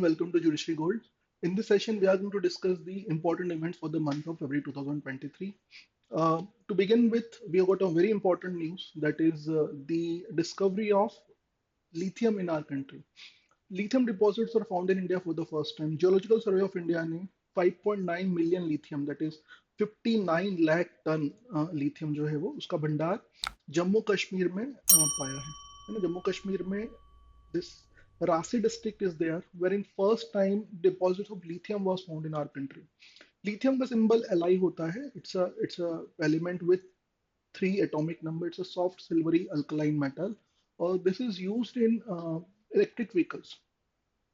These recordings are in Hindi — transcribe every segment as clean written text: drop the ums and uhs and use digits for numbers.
and welcome to Judiciary Gold. In this session, we are going to discuss the important events for the month of February 2023. To begin with, we have got a very important news that is the discovery of lithium in our country. Lithium deposits were found in India for the first time. Geological Survey of India ने 5.9 million lithium that is 59 lakh ton lithium जो है वो उसका भंडार जम्मू कश्मीर में पाया है ना जम्मू कश्मीर में this Rasi district is there, wherein first time deposits of lithium was found in our country. Lithium का symbol Li होता है. It's a element with three atomic number. It's a soft silvery alkaline metal. और this is used in electric vehicles.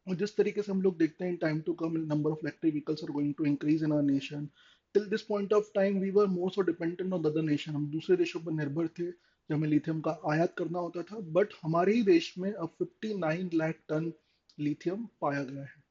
और जिस तरीके से हम लोग देखते हैं time to come number of electric vehicles are going to increase in our nation till this point of time we were more so dependent on other nation हम दूसरे देशों पर निर्भर थे जब हमें लिथियम का आयात करना होता था बट हमारे ही देश में अब 59 लाख टन लिथियम पाया गया है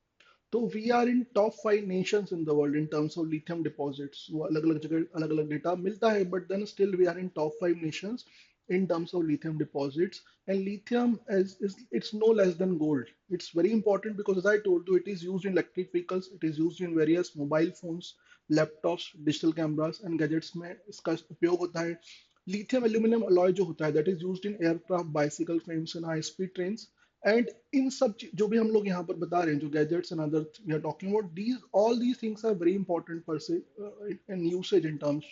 तो we are in top 5 nations in the world in terms of lithium deposits वो अलग अलग जगह अलग अलग डेटा मिलता है but then still we are in top 5 nations in terms of lithium deposits and lithium is it's no less than gold. It's very important because as I told you it is used in electric vehicles, it is used in various mobile phones, laptops, digital cameras and gadgets में इसका उपयोग होता है. Lithium aluminum alloy जो होता है that is used in aircraft, bicycle frames and high speed trains. And इन सब जो भी हम लोग यहाँ पर बता रहे हैं जो gadgets and other we are talking about these all these things are very important per se in usage in terms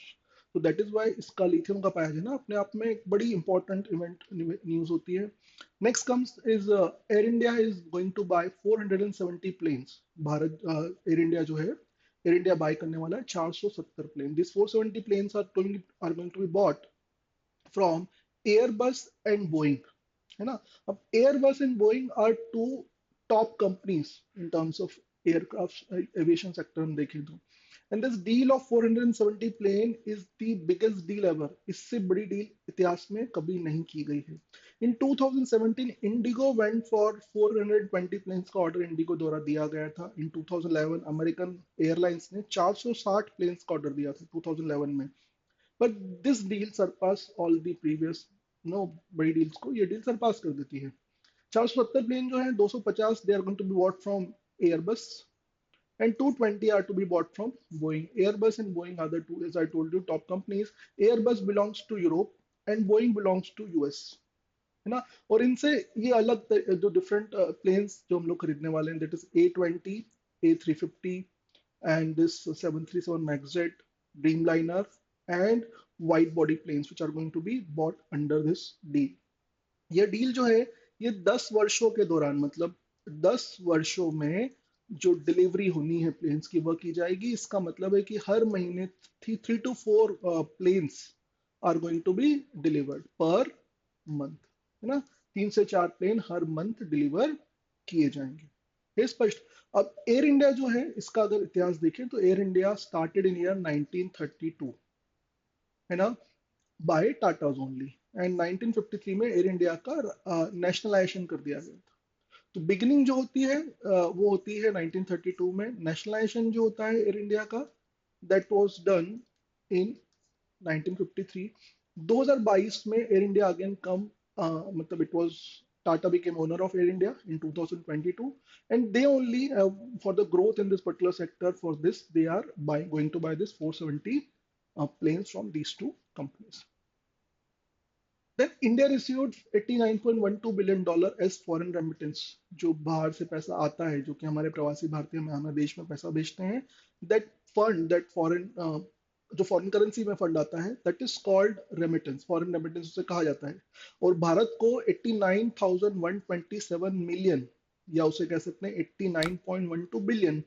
तो दैट इज वाई इसका लिथियम का पाया जाना अपने आप में एक बड़ी इंपॉर्टेंट इवेंट न्यूज होती है next comes is Air India is going to buy 470 planes Bharat Air India जो है एयर इंडिया बाय करने वाला है 470 plane this 470 planes are going to be bought from Airbus and Boeing है ना अब Airbus and Boeing are two top companies in terms of aircraft aviation sector हम देखें तो and this deal of 470 plane is the biggest deal ever इससे बड़ी डील इतिहास में कभी नहीं की गई है in 2017 Indigo went for 420 planes का ऑर्डर इंडिगो द्वारा दिया गया था in 2011 अमेरिकन एयरलाइंस ने 460 प्लेन्स का ऑर्डर दिया था 2011 में but this deal surpass all the previous नो बड़ी डील्स को ये डील सरपास कर देती है 470 प्लेन जो है 250 they are going to be bought from Airbus and 220 are to be bought from Boeing. Airbus and Boeing are the two, as I told you, top companies. Airbus belongs to Europe and Boeing belongs to US. है ना और इनसे ये अलग जो डिफरेंट प्लेन्स जो हम लोग खरीदने वाले हैं that is A20 A350 and this 737 Max Jet Dreamliner and wide body planes which are going to be bought under this deal. ये डील जो है ये 10 वर्षों के दौरान मतलब 10 वर्षों में जो डिलीवरी होनी है प्लेन्स की वह की जाएगी इसका मतलब है कि हर महीने 3 to 4 planes are going to be delivered per month है ना 3 से 4 प्लेन हर मंथ डिलीवर किए जाएंगे ये स्पष्ट अब एयर इंडिया जो है इसका अगर इतिहास देखें तो air India started in year 1932 है ना बाय टाटाज ओनली एंड 1953 में एयर इंडिया का नेशनलाइजेशन कर दिया गया था तो बिगिनिंग जो होती है वो होती है 1932 में नेशनलाइजेशन जो होता है एयर इंडिया का दैट वाज डन इन 1953 2022 में एयर इंडिया अगेन कम मतलब it was Tata became owner of Air India in 2022 and they only for the growth in this particular sector for this they are going to buy this 470 planes from these two companies. Then India received $89.12 billion as foreign remittance जो बाहर से पैसा आता है जो कि हमारे प्रवासी भारतीय हमारे देश में पैसा भेजते हैं that fund that foreign जो फॉरेन करेंसी में फंड आता है that is called remittance foreign remittance उसे कहा जाता है और भारत को 89,127 मिलियन या उसे कह सकते हैं 89.12 billion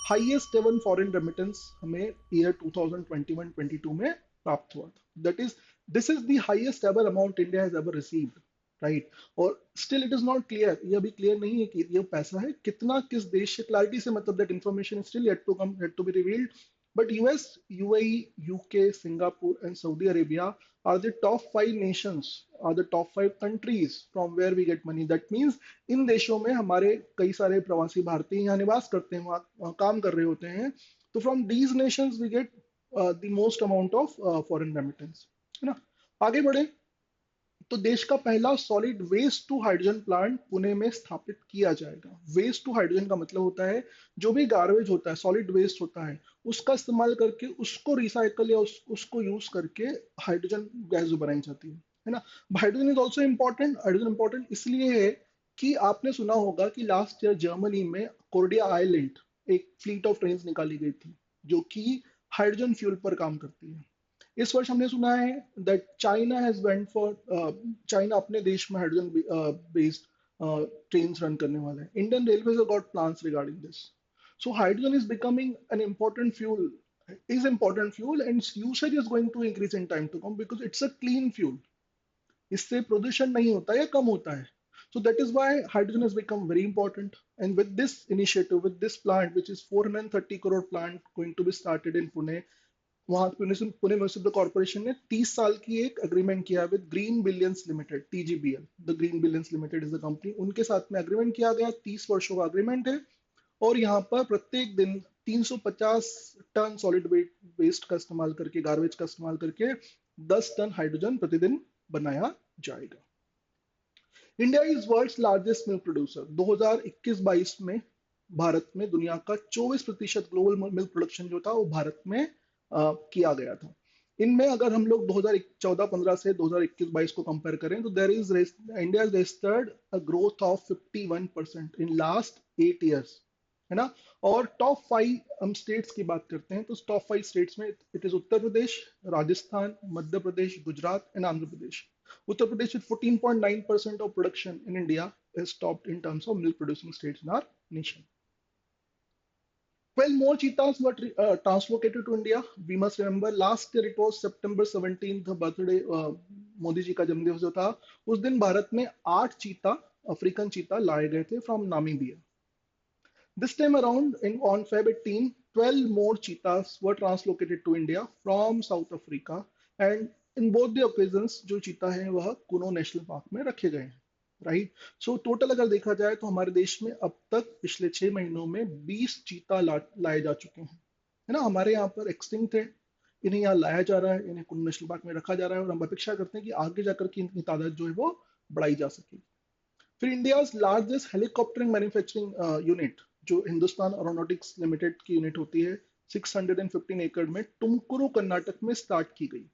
highest ever foreign remittance हमें ईयर 2021-22 में प्राप्त हुआ था that is this is the highest ever amount India has ever received right और still it is not clear ये अभी क्लियर नहीं है कि ये पैसा है कितना किस देश से क्लैरिटी से मतलब that information still yet to come yet to be revealed but US, UAE, UK, Singapore, and Saudi Arabia are the top 5 nations, are the top 5 countries from where we get money. That means इन देशों में हमारे कई सारे प्रवासी भारतीय यहाँ निवास करते हैं वहाँ काम कर रहे होते हैं तो from these nations we get the most amount of foreign remittance है ना आगे बढ़े तो देश का पहला solid waste to hydrogen plant Pune में स्थापित किया जाएगा। वेस्ट टू हाइड्रोजन का मतलब होता है जो भी गार्बेज होता है, सॉलिड वेस्ट होता है, उसका इस्तेमाल करके उसको रिसाइकल या उसको यूज करके हाइड्रोजन गैस जो बनाई जाती है ना। Hydrogen is also important. Hydrogen important इसलिए है कि आपने सुना होगा कि लास्ट ईयर जर्मनी में कोर्डिया आइलैंड एक फ्लीट ऑफ ट्रेन निकाली गई थी जो कि हाइड्रोजन फ्यूल पर काम करती है। इस वर्ष हमने सुना है that China has went for, China अपने देश में हाइड्रोजन बेस्ड ट्रेन रन करने वाला है। Indian railway got plans regarding this. So hydrogen is becoming an important fuel, is important fuel, and its usage is going to increase in time to come because it's a clean fuel. इससे प्रदूषण नहीं होता है या कम होता है। So that is why hydrogen has become very important. And with this initiative, with this plant, which is 430 crore plant going to be started in Pune, वहां पुणे म्यूनिसिपल कॉर्पोरेशन ने 30 साल की एक एग्रीमेंट किया with Green Billions limited, TGBL. The Green Billions limited is the company, उनके साथ में एग्रीमेंट किया गया। 30 वर्षों का एग्रीमेंट है और यहाँ पर प्रत्येक दिन 350 टन सॉलिड वेस्ट का इस्तेमाल करके, गार्बेज का इस्तेमाल करके 10 टन हाइड्रोजन प्रतिदिन बनाया जाएगा। India is world's largest milk producer. 2021-22 में भारत में दुनिया का 24% ग्लोबल मिल्क प्रोडक्शन जो था वो भारत में किया गया था। इनमें अगर हम लोग 2014-15 से 2021-22 को कंपेयर करें तो there is India registered a growth of 51% in last 8 years, है ना। और टॉप 5 हम स्टेट्स की बात करते हैं तो टॉप 5 स्टेट्स में it is Uttar Pradesh, Rajasthan, Madhya Pradesh, Gujarat and Andhra Pradesh. Uttar Pradesh with 14.9% of production in India is topped in terms of milk producing states in our nation. 12 more cheetahs were translocated to India. We must remember last year it was September 17th, the birthday Modi ji का जन्मदिवस जो था, उस दिन भारत में 8 चीता, अफ्रीकन चीता लाए गए थे from Namibia. This time around, on Feb 18, 12 more cheetahs were translocated to India from South Africa, and in both the occasions जो चीता हैं वह कुनो नेशनल पार्क में रखे गए हैं, राइट। सो टोटल अगर देखा जाए तो हमारे देश में अब तक पिछले 6 महीनों में 20 चीता लाए जा चुके हैं, है ना। हमारे यहाँ पर एक्सटिंक्ट थे, इन्हें यहाँ लाया जा रहा है, इन्हें कुनो नेशनल पार्क में रखा जा रहा है और हम अपेक्षा करते हैं कि आगे जाकर की इनकी तादाद जो है वो बढ़ाई जा सके। फिर इंडिया लार्जेस्ट हेलीकॉप्टरिंग मैन्युफैक्चरिंग यूनिट जो हिंदुस्तान एरोनॉटिक्स लिमिटेड की यूनिट होती है, 615 एकड़ में टुमकुरू कर्नाटक में स्टार्ट की गई।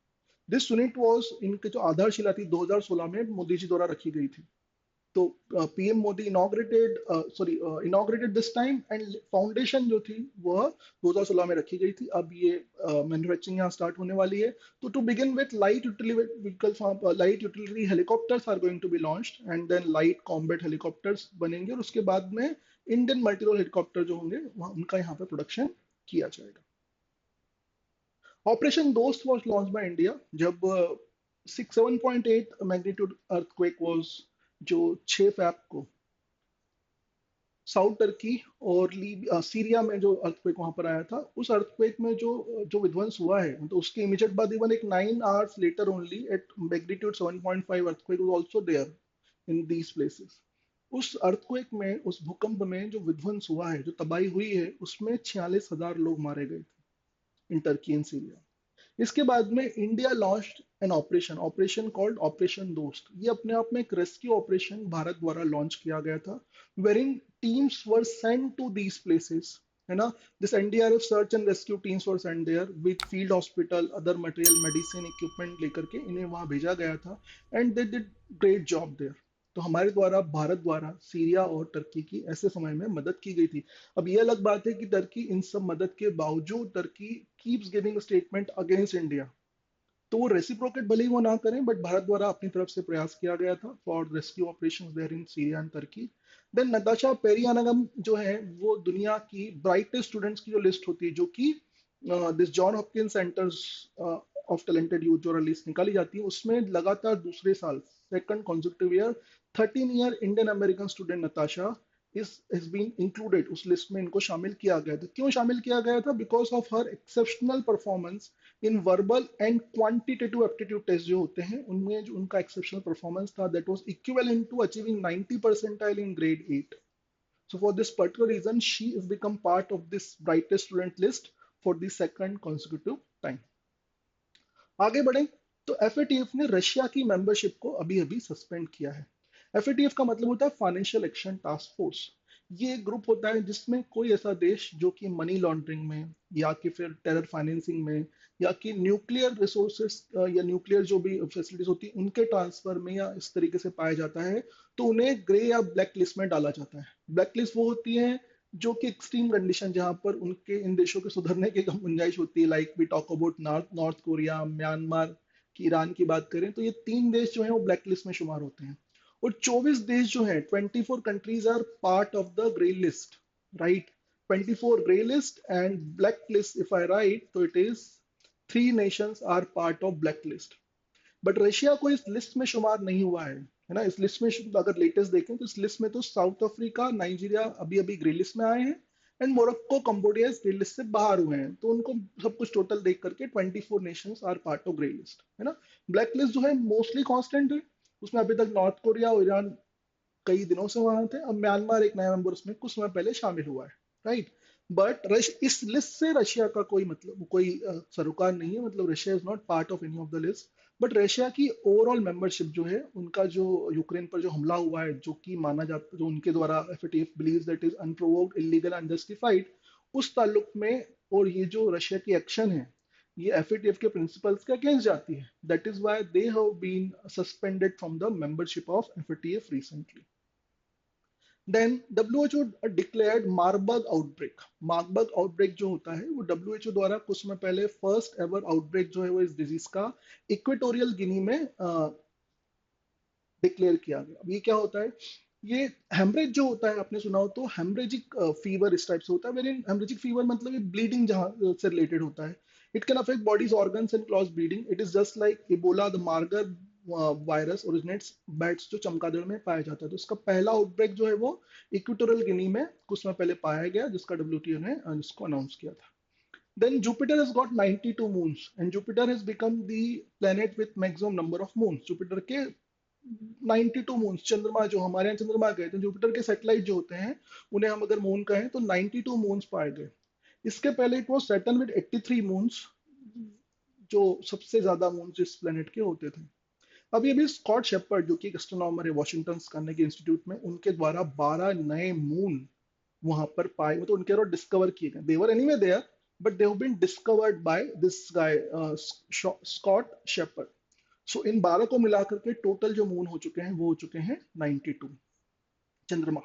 दिस यूनिट वाज, इनके जो आधारशिला थी 2016 में मोदी जी द्वारा रखी गई थी। तो PM Modi inaugurated this time, and foundation जो थी वह 2016 में रखी गई थी। अब ये मैन्युफैक्चरिंग यहाँ स्टार्ट होने वाली है। तो to begin with light utility vehicles, light utility helicopters are going to be launched and then light combat helicopters बनेंगे और उसके बाद में इंडियन मल्टीरोल हेलीकॉप्टर जो होंगे उनका यहाँ पर प्रोडक्शन किया जाएगा। ऑपरेशन दोस्त वॉज लॉन्च बाय इंडिया जब 7.8 मैग्नीट्यूड अर्थक्वेक वॉज, जो 6 फैब को साउथ टर्की और सीरिया में जो अर्थक्वेक वहां पर आया था, उस अर्थक्वेक में जो जो विध्वंस हुआ है तो उसके इमीडिएट बाद इवन एक 9 hours later only at magnitude 7.5 earthquake was also there in these places. उस अर्थक्वेक में, उस भूकंप में जो विध्वंस हुआ है, जो तबाही हुई है, उसमें 46,000 लोग मारे गए थे इन टर्की एंड सीरिया। इसके बाद में India launched an operation, operation called operation दोस्त। ये अपने आप में एक रेस्क्यू ऑपरेशन भारत द्वारा लॉन्च किया गया था, वेरिंग teams were sent to these places, है ना। This NDRF search and rescue teams were sent there with field hospital, other material, medicine, equipment लेकर के इन्हें वहां भेजा गया था and they did great job there. तो हमारे द्वारा, भारत द्वारा सीरिया और टर्की की ऐसे समय में मदद की गई थी। अब ये अलग बात है कि टर्की इन सब मदद के बावजूद Turkey keeps giving statement against India. तो वो रेसिप्रोकेट भले ही वो ना करें, बट भारत द्वारा अपनी तरफ से प्रयास किया गया था for rescue operations there in Syria and Turkey. Then Natasha Periyanayagam जो है वो दुनिया की ब्राइटेस्ट स्टूडेंट्स की जो लिस्ट होती है, जो कि this John Hopkins centres of talented youth जो लिस्ट निकाली जाती है, उसमें लगातार दूसरे साल, second consecutive year, 13 year Indian American student Natasha has been included, उस लिस्ट में इनको शामिल किया गया था। क्यों शामिल किया गया था? Because of her exceptional performance in verbal and quantitative aptitude test जो होते हैं, उनमें जो उनका एक्सेप्शनल परफॉर्मेंस था, that was equivalent to achieving 90 percentile in grade 8। So for this particular reason, she has become part of this brightest student list for the second consecutive time. आगे बढ़ें तो एफएटीएफ ने रशिया की मेंबरशिप को अभी अभी सस्पेंड किया है। एफएटीएफ का मतलब होता है फाइनेंशियल एक्शन टास्क फोर्स। ये एक ग्रुप होता है जिसमें कोई ऐसा देश जो कि मनी लॉन्ड्रिंग में या कि फिर टेरर फाइनेंसिंग में या कि न्यूक्लियर रिसोर्सेस या न्यूक्लियर जो भी फैसिलिटीज होती है उनके ट्रांसफर में या इस तरीके से पाया जाता है, तो उन्हें ग्रे या ब्लैक लिस्ट में डाला जाता है। ब्लैक लिस्ट वो होती है जो कि एक्सट्रीम कंडीशन जहां पर उनके इन देशों के सुधरने की गुंजाइश होती है, like we talk about North North Korea, Myanmar की, ईरान की बात करें तो ये तीन देश जो है वो ब्लैक लिस्ट में शुमार होते हैं। और 24 देश जो है, 24 countries are part of the grey list, right. 24 grey list and black list, if I right तो it is 3 nations are part of black list. But Russia को इस लिस्ट में शुमार नहीं हुआ है ना। इस लिस्ट में अगर लेटेस्ट देखें तो इस लिस्ट में तो साउथ अफ्रीका, नाइजीरिया अभी अभी ग्रे लिस्ट में आए हैं, एंड मोरक्को, कंबोडिया इस ग्रे लिस्ट से बाहर हुए हैं। तो उनको सब कुछ टोटल देख करके 24 nations are part of grey list, है ना। ब्लैक लिस्ट जो है मोस्टली कांस्टेंट है, उसमें अभी तक नॉर्थ कोरिया और ईरान कई दिनों से वहां थे। अब म्यांमार एक नया मेंबर उसमें कुछ समय पहले शामिल हुआ है, राइट। बट रश इस लिस्ट से रशिया का कोई मतलब कोई सरोकार नहीं है, मतलब Russia is not part of any of the list. But Russia की ओवरऑल मेंबरशिप जो है, उनका जो यूक्रेन पर जो हमला हुआ है, जो कि माना जाता, जो उनके द्वारा FATF believes that is unprovoked, illegal, unjustified, उस ताल्लुक में, और ये जो रशिया की एक्शन है, ये एफएटीएफ के प्रिंसिपल्स के अगेंस्ट जाती है। That is why they have been suspended from the membership of FATF recently. Then WHO declared Marburg outbreak. Marburg outbreak जो होता है वो डब्ल्यूएचओ द्वारा कुछ समय पहले फर्स्ट एवर आउटब्रेक जो है वो इस डिजीज का इक्वेटोरियल गिनी में डिक्लेयर किया गया। अब ये क्या होता है, ये हेमरेज जो होता है, आपने सुना हो तो, हेमरेजिक फीवर इस टाइप से होता है। वेरी हेमरेजिक फीवर मतलब ये ब्लीडिंग जहां से रिलेटेड होता है। It can affect bodies organs and cause bleeding. It is just like Ebola. The Marburg virus originates bats जो चमगादड़ में पाया जाता है। तो इसका पहला आउटब्रेक जो है वो इक्वेटोरियल गिनी में कुछ समय पहले पाया गया, जिसका डब्ल्यूटीओ ने जिसको अनाउंस किया था। Then Jupiter has got 92 moons and Jupiter has become the planet with maximum number of moons. Jupiter के 92 मून्स, चंद्रमा जो हमारे यहाँ चंद्रमा कहते हैं, जुपिटर के सैटेलाइट जो होते हैं उन्हें हम अगर मून कहें तो 92 मून्स पाए गए। इसके पहले it was Saturn with 83 moons, जो सबसे ज्यादा मून्स इस प्लेनेट के होते थे। अभी अभी स्कॉट शेपर्ड जो कि एक एस्ट्रोनॉमर है वॉशिंगटन कार्नेगी इंस्टीट्यूट में, उनके द्वारा 12 नए मून वहां पर पाए, मतलब उनके द्वारा डिस्कवर किए गए। They were anyway there, but they have been discovered by this guy Scott Shepherd. So इन 12 को मिलाकर के टोटल जो मून हो चुके हैं वो हो चुके हैं 92 चंद्रमा,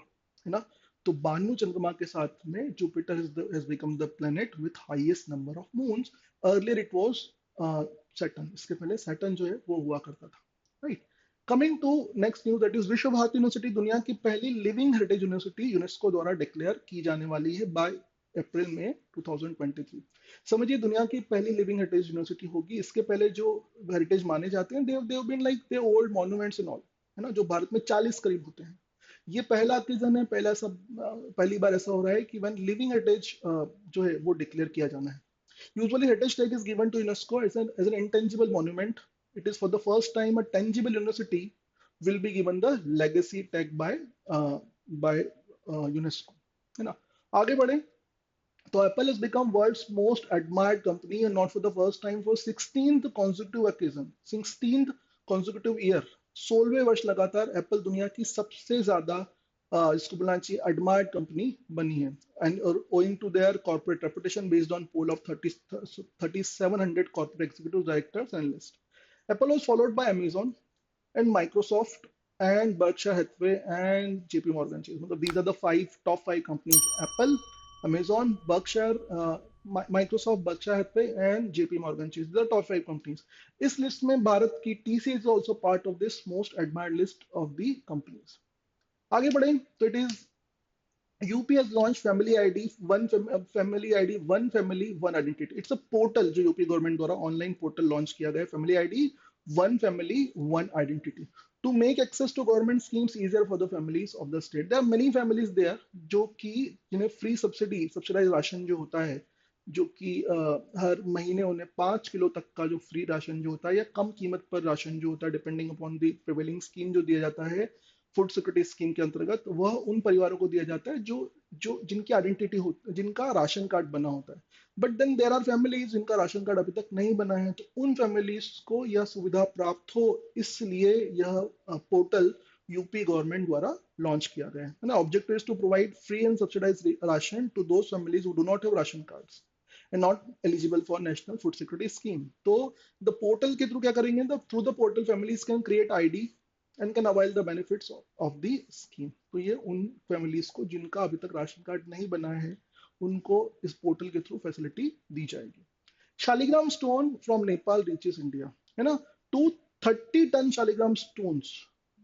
है ना। तो 92 चंद्रमा के साथ में Jupiter has become the planet with highest number of moons. Earlier it was Saturn, इसके पहले सैटर्न जो है वो हुआ करता था, right. Coming to next news, that is Vishwa Bharati university दुनिया की पहली लिविंग हेरिटेज यूनिवर्सिटी यूनेस्को द्वारा डिक्लेयर की जाने वाली है बाय अप्रैल में 2023। समझिए दुनिया की पहली लिविंग हेरिटेज यूनिवर्सिटी होगी। इसके पहले जो हेरिटेज माने जाते हैं, they have been like the old monuments and all, है ना, जो भारत में 40 करीब होते हैं। ये पहला ओकेजन है, पहली बार ऐसा हो रहा है कि वन लिविंग हेरिटेज जो है वो डिक्लेयर किया जाना है। Usually heritage tag is given to UNESCO as an intangible monument. It is for the first time a tangible university will be given the legacy tag by UNESCO, है ना। आगे बढ़े तो Apple has become world's most admired company and not for the first time for 16th consecutive occasion, 16th consecutive year। 16वें वर्ष लगातार एप्पल दुनिया की सबसे ज्यादा इसको बोलना चाहिए admired कंपनी बनी है। And owing to their corporate reputation based on poll of 3700 corporate executive directors and list, Apple was followed by Amazon and Microsoft and Berkshire Hathaway and JP Morgan Chase। मतलब these are the top five companies: Apple, Amazon, Berkshire, Microsoft, Berkshire Hathaway and JP Morgan Chase। These are top five companies। इस लिस्ट में भारत की TCS is also part of this most admired list of the companies। आगे बढ़े तो it is UP has launched family ID one family ID one family one identity। It's a portal जो यूपी गवर्नमेंट द्वारा ऑनलाइन पोर्टल लॉन्च किया गया है, family ID one family one identity, to make access to government schemes easier for the families of the state. There are many families there जो कि जिन्हें फ्री सब्सिडाइज राशन जो होता है, जो कि हर महीने उन्हें 5 किलो तक का जो फ्री राशन जो होता है या कम कीमत पर राशन जो होता है, depending upon the prevailing scheme जो दिया जाता है फूड सिक्योरिटी स्कीम के अंतर्गत, वह उन परिवारों को दिया जाता है जो जो जिनकी आइडेंटिटी हो, जिनका राशन कार्ड बना होता है। But then there are families जिनका राशन कार्ड अभी तक नहीं बना है, तो उन फैमिलीज को यह सुविधा प्राप्त हो, इसलिए यह पोर्टल यूपी गवर्नमेंट द्वारा लॉन्च किया गया है ना। Objective is to provide free and subsidize ration to those families who do not have ration cards and not eligible for national food security scheme. तो द पोर्टल के थ्रू क्या करेंगे, the through the portal families can create ID and can avail the benefits of the scheme. तो ये उन फैमिलीज को जिनका अभी तक राशन कार्ड नहीं बना है, उनको इस पोर्टल के थ्रू फैसिलिटी दी जाएगी। Shaligram stone from Nepal reaches India, है ना। 230 टन शालिग्राम स्टोन्स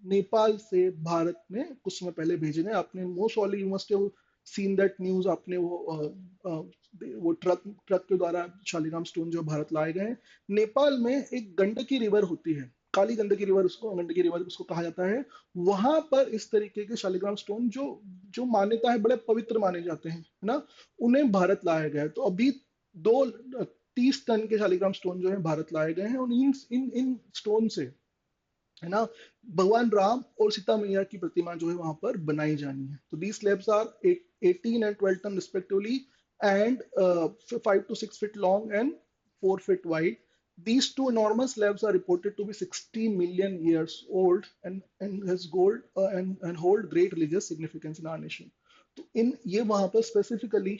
नेपाल से भारत में कुछ समय पहले भेजे गए। आपने मोस्ट ऑली you must have seen that news, आपने वो ट्रक ट्रक के द्वारा शालिग्राम स्टोन जो भारत लाए गए हैं। नेपाल में एक गंडकी रिवर होती है, काली गंडकी रिवर, उसको गंडकी रिवर उसको कहा जाता है। वहां पर इस तरीके के शालिग्राम स्टोन जो जो मान्यता है बड़े पवित्र माने जाते हैं, है ना, उन्हें भारत लाया गया है। तो अभी दो 30 टन के शालिग्राम स्टोन जो है भारत लाए गए हैं, और इन इन इन स्टोन से, है ना, भगवान राम और सीता मैया की प्रतिमा जो है वहां पर बनाई जानी है। तो these slabs are 18 and 12 ton respectively, and 5 to 6 feet long and 4 feet wide. These two enormous slabs are reported to be 60 million years old, and has gold and hold great religious significance in our nation. तो इन ये वहां पर स्पेसिफिकली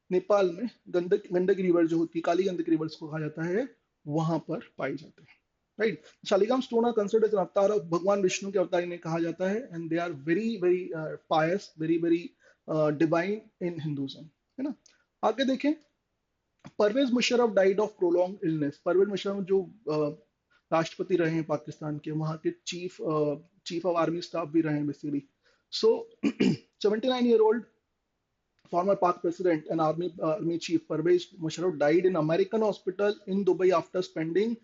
नेपाल में गंडक रिवर जो होती है, काली गंडक रिवर को कहा जाता है, वहां पर पाई जाते हैं। Right, Shaligram stone are considered as an avatar of Bhagwan Vishnu के अवतार इन्हें कहा जाता है, and they are very very pious, very very divine in Hinduism, है ना। आगे देखें, Parvez Musharraf died of prolong illness. Parvez Musharraf जो राष्ट्रपति रहे हैं पाकिस्तान के, वहां के चीफ ऑफ आर्मी स्टाफ भी रहे हैं basically. So 79-year-old former Pak president and army chief Pervez Musharraf died in American hospital in Dubai after spending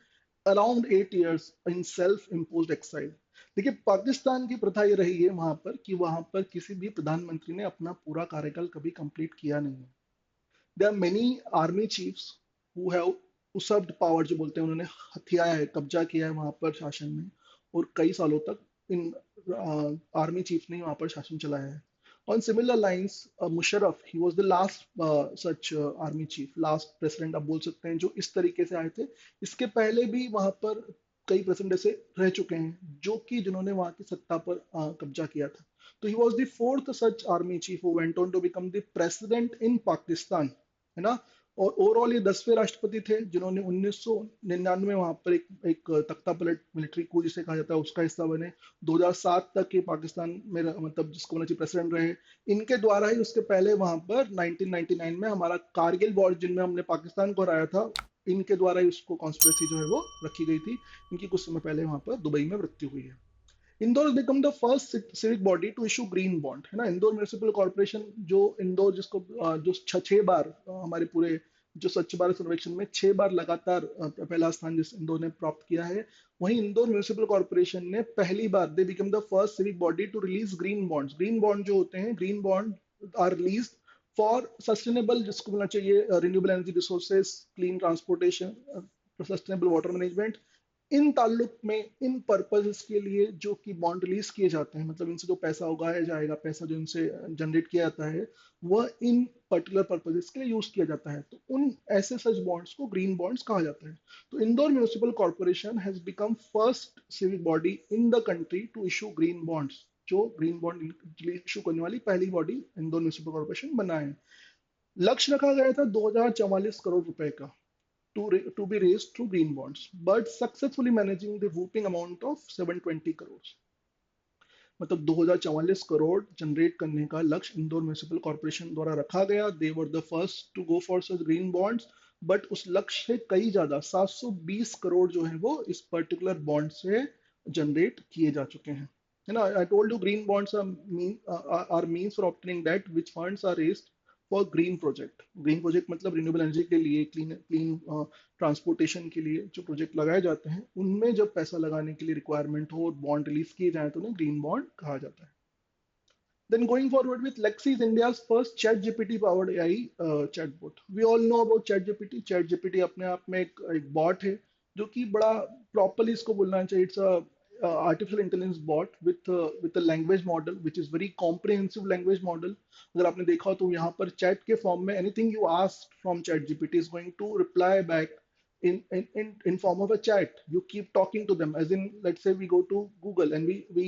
around 8 years in self-imposed exile. देखिए, पाकिस्तान की प्रथा ये रही है वहां पर कि वहां पर किसी भी प्रधानमंत्री ने अपना पूरा कार्यकाल कभी कंप्लीट किया नहीं है। There are many army chiefs who have usurped power, जो बोलते हैं, उन्होंने हथियाया है, कब्जा किया है वहां पर शासन में, और कई सालों तक इन आर्मी चीफ ने वहां पर शासन चलाया है। On similar lines, Musharraf, he was the last such army chief, last president आप बोल सकते हैं, जो इस तरीके से आए थे। इसके पहले भी वहां पर कई प्रेसिडेंट ऐसे रह चुके हैं जो कि जिन्होंने वहां की सत्ता पर कब्जा किया था। तो he was the fourth such army chief who went on to become the president in Pakistan, है ना। और ओवरऑल ये 10वें राष्ट्रपति थे जिन्होंने 1999 वहां पर एक तख्ता पलट मिलिट्री coup जिसे कहा जाता है उसका हिस्सा बने। 2007 तक ये पाकिस्तान में मतलब जिसको बोलना चाहिए प्रेसिडेंट रहे। इनके द्वारा ही उसके पहले वहां पर 1999 में हमारा कारगिल वॉर जिनमें हमने पाकिस्तान को हराया था, इनके द्वारा ही उसको कॉन्स्पिरेसी जो है वो रखी गई थी। इनकी कुछ समय पहले वहां पर दुबई में मृत्यु हुई है। Indore become the first civic body to issue green bond, है ना। इंदौर म्यूनिसिपल कॉर्पोरेशन, जो इंदौर जिसको जो 6 बार हमारे पूरे जो स्वच्छ भारत सर्वेक्षण में 6 बार लगातार पहला स्थान जिस इंदौर ने प्राप्त किया है, वहीं इंदौर म्यूनिसिपल कॉर्पोरेशन ने पहली बार, they become the first civic body to release green bonds. Green bond जो होते हैं, green bond are release for sustainable, जिसको बोलना चाहिए renewable energy resources, clean transportation, sustainable water management, इन ताल्लुक में, इन पर्पजेस के लिए जो कि बॉन्ड रिलीज किए जाते हैं, मतलब इनसे जो पैसा उगाया जाएगा, पैसा जो इनसे जनरेट किया जाता है, वह इन पर्टिकुलर पर्पजेस के लिए यूज किया जाता है। तो उन ऐसे सच बॉन्ड्स को ग्रीन बॉन्ड्स कहा जाता है। तो Indore municipal corporation has become first civic body in the country to issue green bonds. जो ग्रीन बॉन्ड इशू करने वाली पहली बॉडी इंदौर म्यूनिसिपल कॉर्पोरेशन बना है। लक्ष्य रखा गया था 2044 करोड़ रुपए का, to be raised through green bonds, but successfully managing the whooping amount of 720 crores। मतलब 2044 करोड़ जनरेट करने का लक्ष्य इंदौर म्यूनिसिपल कॉर्पोरेशन द्वारा रखा गया। They were the first to go for such green bonds, but उस लक्ष्य से कई ज्यादा 720 करोड़ जो है वो इस पर्टिकुलर बॉन्ड से जनरेट किए जा चुके हैं, है ना। I told you green bonds are means for obtaining that which funds are raised for green project. Green project मतलब रिन्यूएबल एनर्जी के लिए, क्लीन क्लीन ट्रांसपोर्टेशन के लिए जो प्रोजेक्ट लगाए जाते हैं, उनमें जब पैसा लगाने के लिए रिक्वायरमेंट हो और बॉन्ड रिलीज किए जाए तो उन्हें ग्रीन बॉन्ड कहा जाता है। Then going forward with Lexi is India's first ChatGPT powered AI chatbot. We all know about ChatGPT. ChatGPT अपने आप में एक बॉट है जो कि बड़ा प्रॉपरली इसको बोलना चाहिए, it's artificial intelligence bot with a language model which is very comprehensive language model. अगर आपने देखा हो तो यहाँ पर चैट के फॉर्म में anything you ask from chat GPT is going to reply back in form of a chat. You keep talking to them, as in let's say we go to Google and we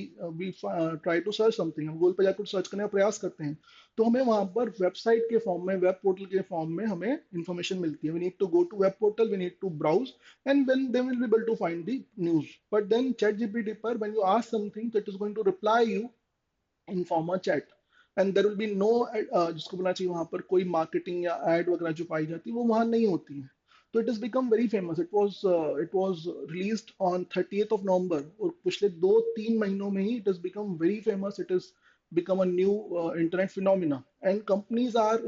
try to search something. हम गूगल पे जाकर सर्च करने का प्रयास करते हैं, तो हमें वहां पर वेबसाइट के फॉर्म में, वेब पोर्टल के फॉर्म में हमें इंफॉर्मेशन मिलती है. We need to go to web portal, we need to browse, and then they will be able to find the news. But then ChatGPT पर when you ask something, that is going to reply you in form of chat, and there will be no, जिसको बोलना चाहिए वहां पर कोई मार्केटिंग या एड वगैरह जो पाई जाती है वो वहां नहीं होती है. तो it is become very famous. It was released on 30th of November, और पिछले 2-3 महीनों में ही it is become very famous. It is become a new internet phenomena, and companies are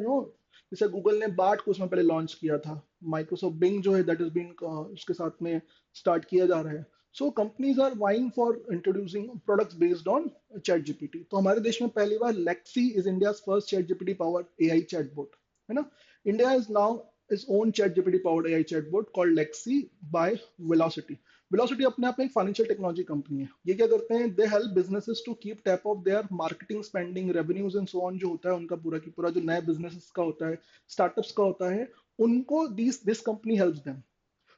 जैसे गूगल ने बार्ट कुछ समय पहले लॉन्च किया था, माइक्रोसॉफ्ट बिंग जो है दैट इज बीन उसके साथ में स्टार्ट किया जा रहा है. So companies are vying for introducing products based on chat GPT. तो हमारे देश में पहली बार Lexi is India first chat GPT powered AI chatbot, है ना. India is now is own chat GPT powered AI chatbot called Lexi by Velocity. Velocity अपने आप में एक फाइनेंशियल टेक्नोलॉजी कंपनी है. ये क्या करते हैं, they help businesses to keep tab of their marketing spending revenues and so on, जो होता है उनका पूरा की पूरा जो नए बिजनेसेस का होता है, स्टार्टअप्स का होता है, उनको this company helps them.